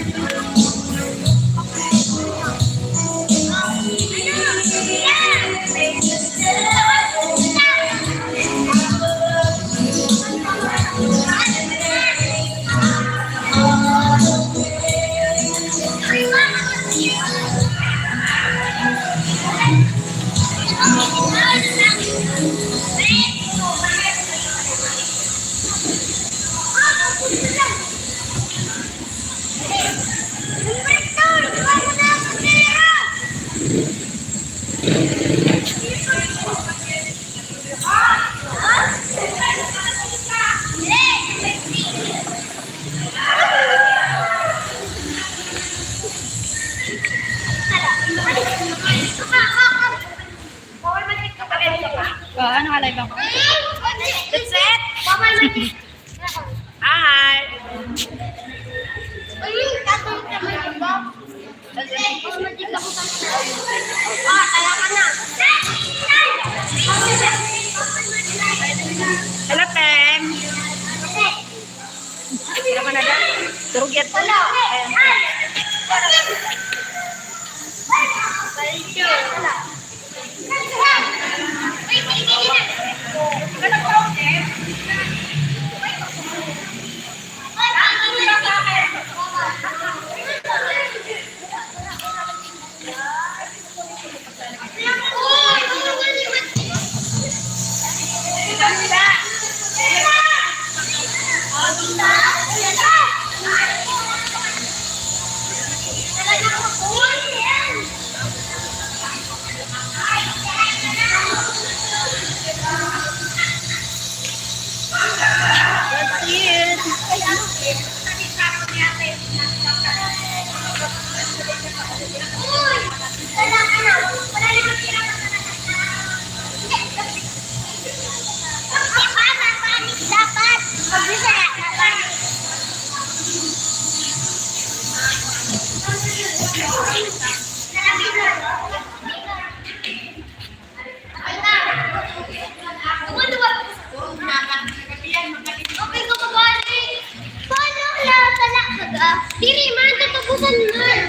Ano ka live ako? That's it. Hi. Hello, Pem. Hello ka na dyan? Turugyat ko. Ayan. Thank you. Diri man, tatapusan man.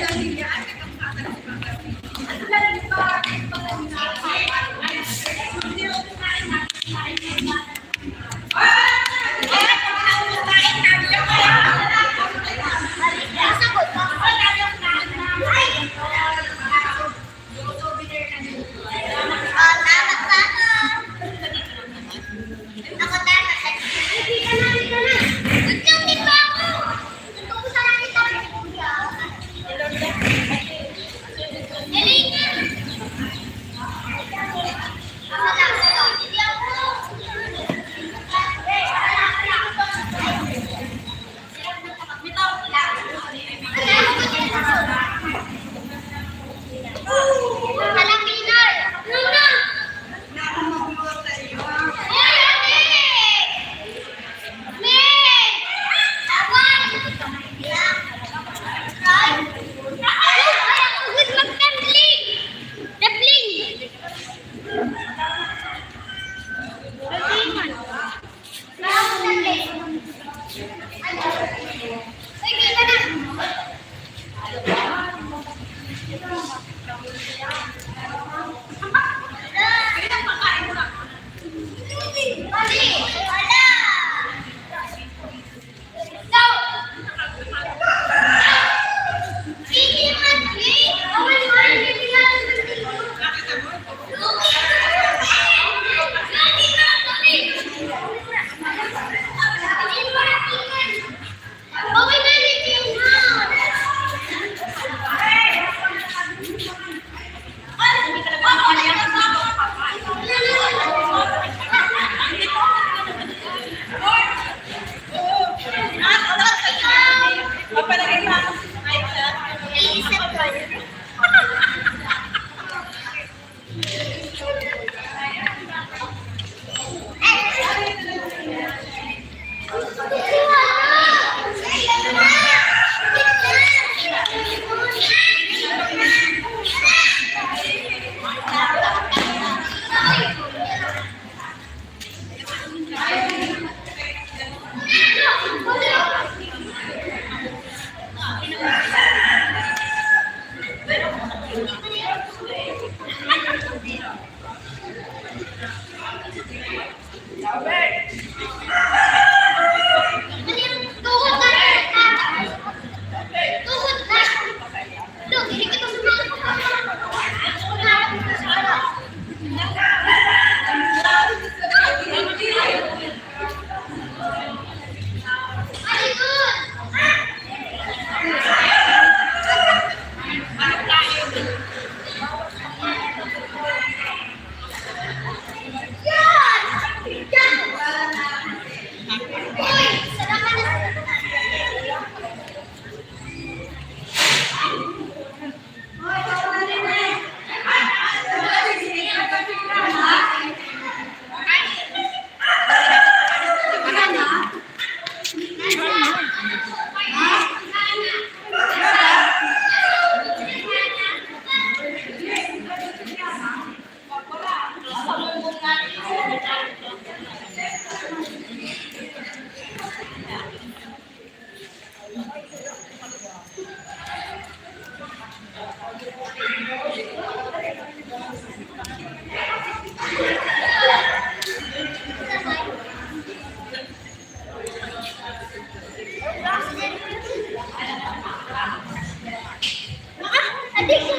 Thank you.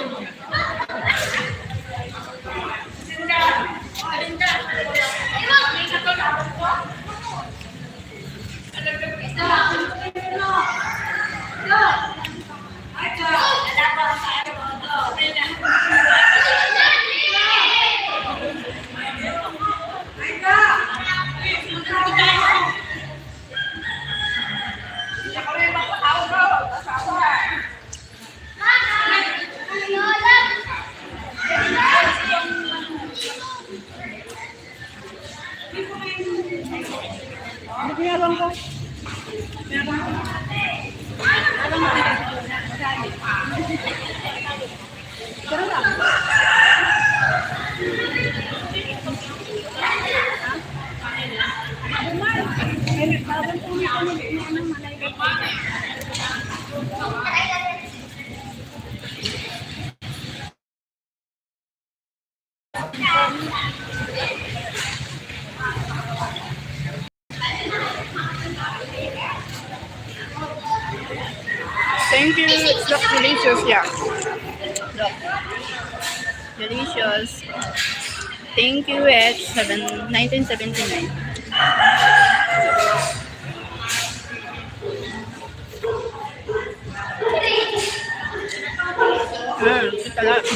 It looks delicious, yeah. Look. Delicious. Thank you, H. 1979. Ito lang.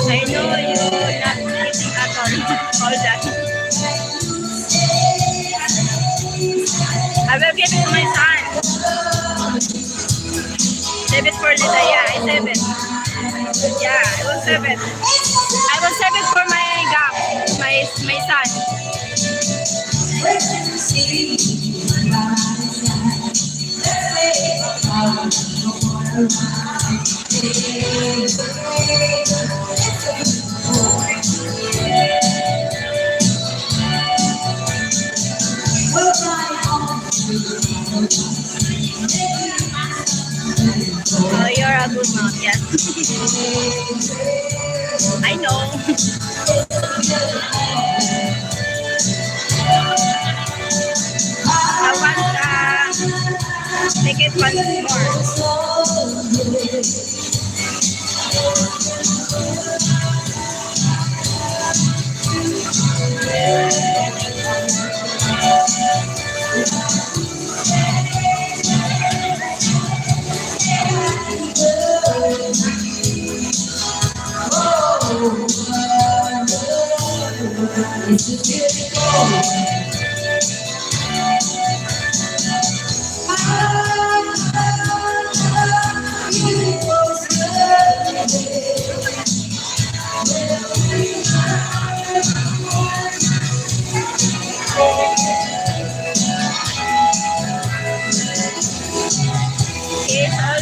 I know you're not eating at all that. I will give it to my son. Save it for later. Yeah, I save it. Yeah, I will save it. I will save it for my gap, my son. Oh, you're a good mom, yes. I know. I want to make it once it's all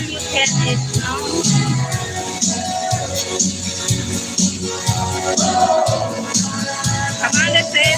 you can eat now. Come on, let's say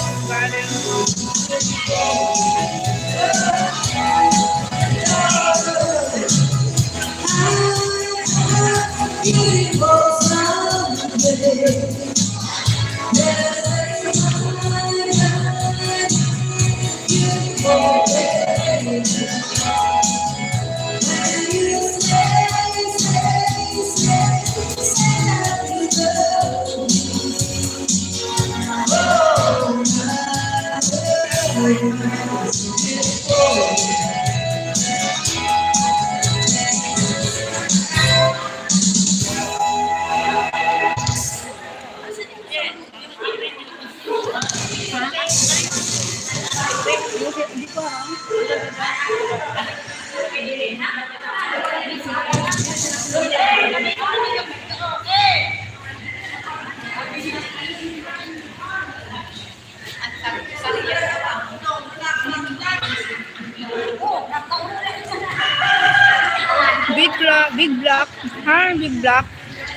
Big Block. Hi, Big Block.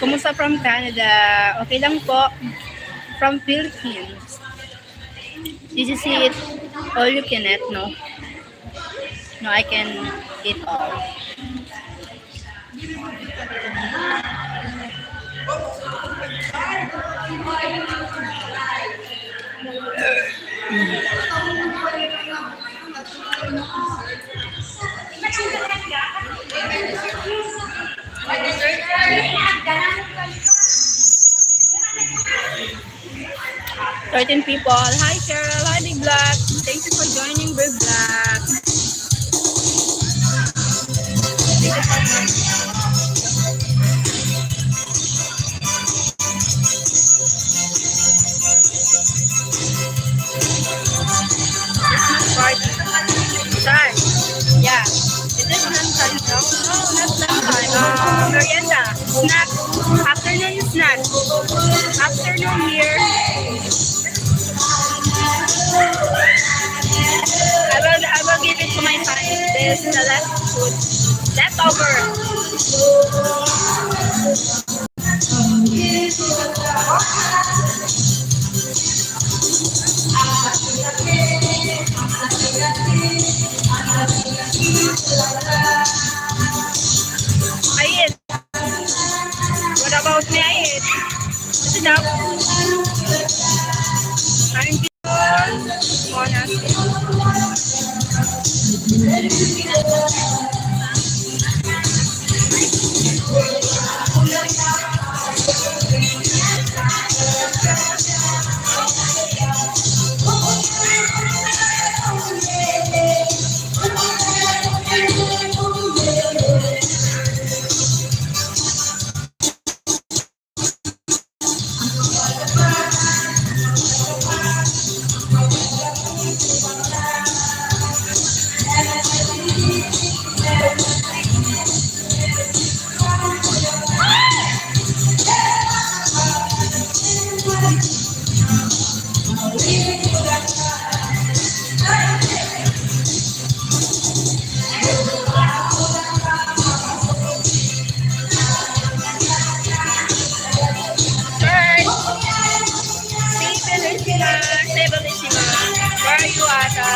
Kumusta from Canada? Okay lang po. From Philippines. Did you see it? All you can eat, no? No, I can eat all. Certain people. Hi, Cheryl. Hi, Big Black. Thank you for joining, Big Black. Thank you so much. Christmas party. Time. Yeah. Is it lunchtime now? No, not lunchtime. Merienda. Snack. Afternoon snack. Afternoon here. I will give it to my son. This is the last food. Leftover. I eat. What about me? I eat. Is it up? Thank you.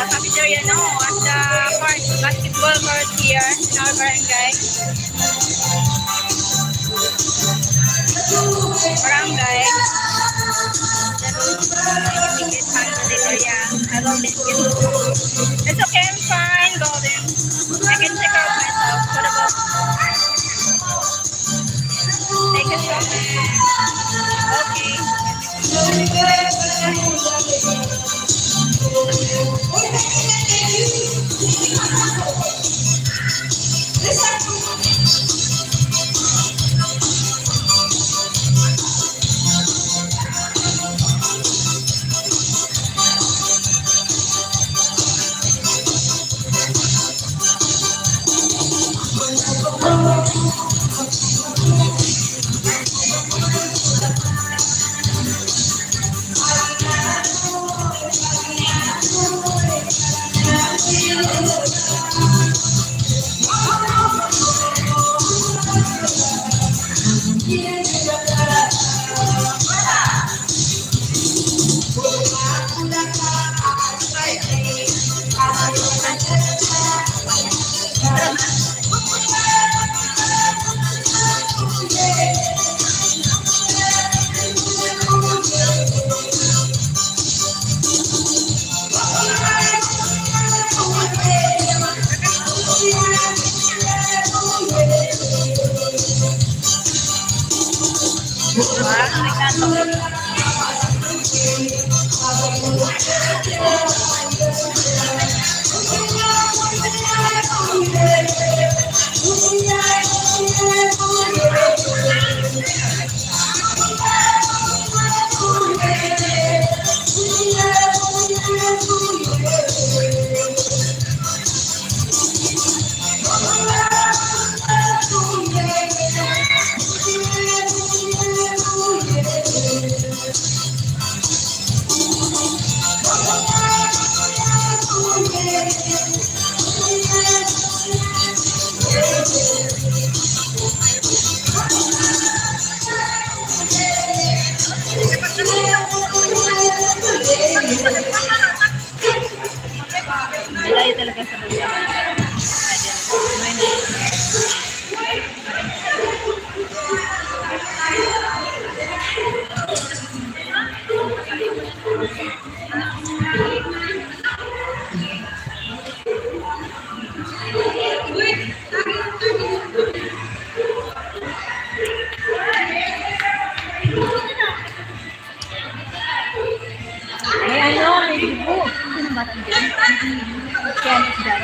Cafeteria, no, at the park, basketball court here in our barangay. Barangay. I love this kid. It's okay, I'm fine, Golden. I can take out myself. What about? Take a shot. sa bulsa. May ano, may dugo. Sino ba ito dyan? Pianist dyan.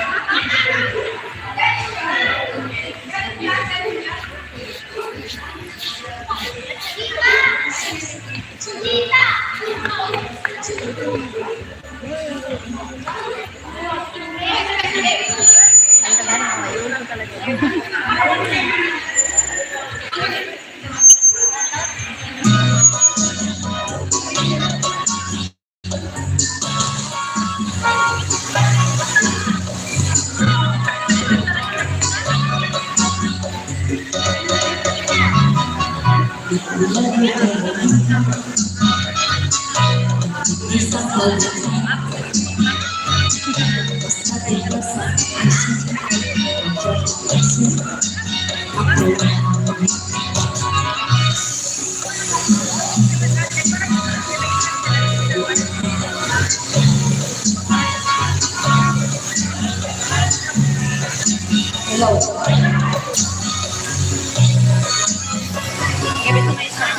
Ay, tagal na. Mayroon ko talaga. Give it to my son.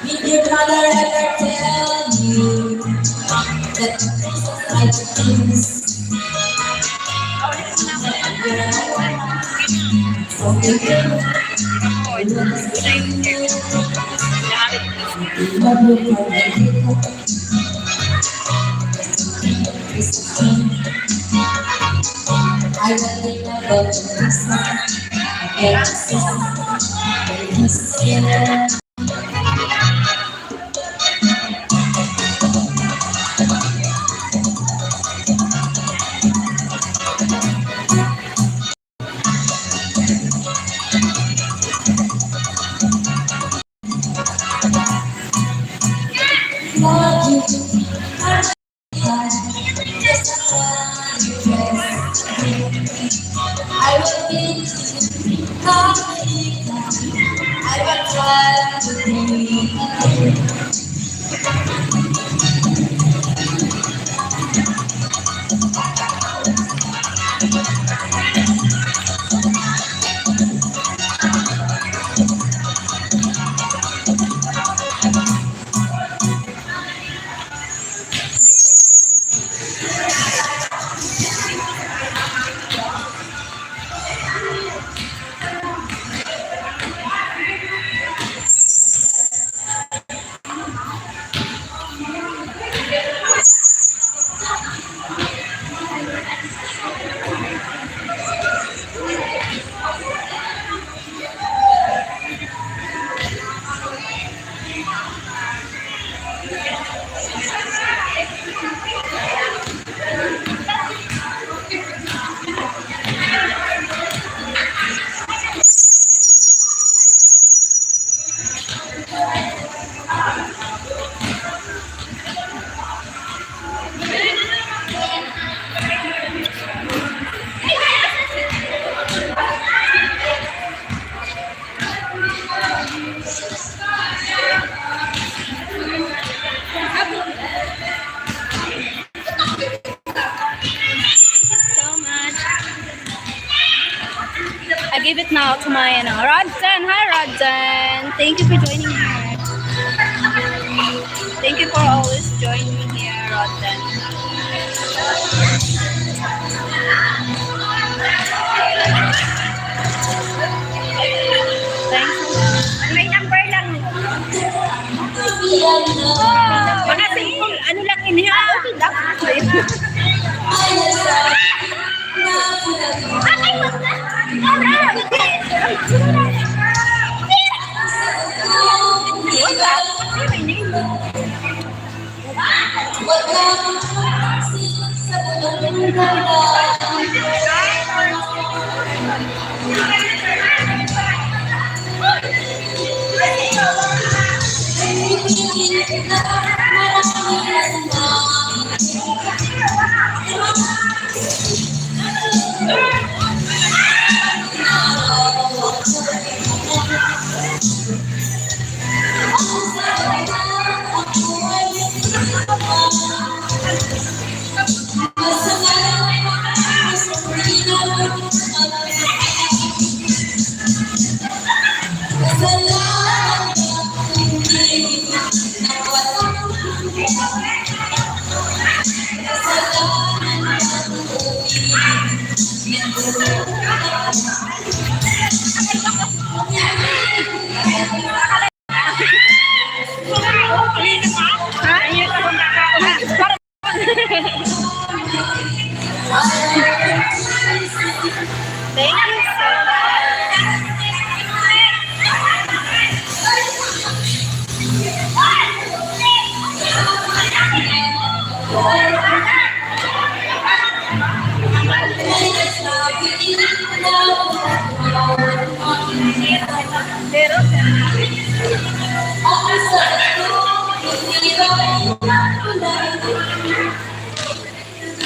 Did your mother ever tell you that like things? Something I will think about this. I can't see. I will be I will try to be I give it now to my Rodson. Hi, Rodson. Thank you for joining me. Thank you for always joining me here, Rodson. Thanks. May number lang. Mga simple, ano lang iniha. Okay lang. Thank you so much.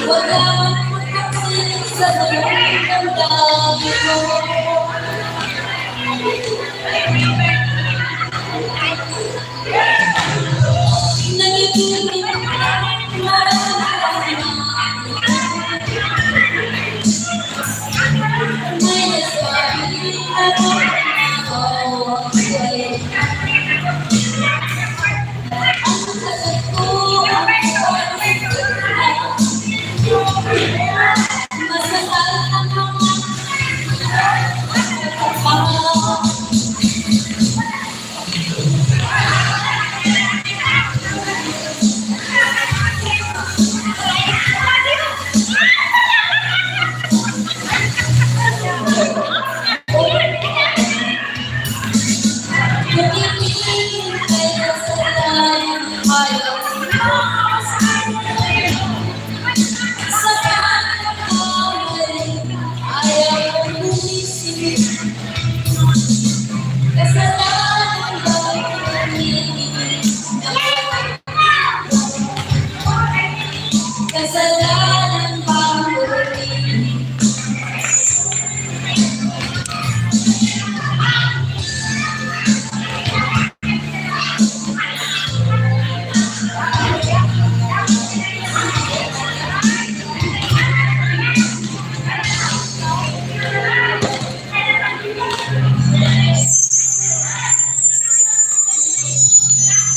Wala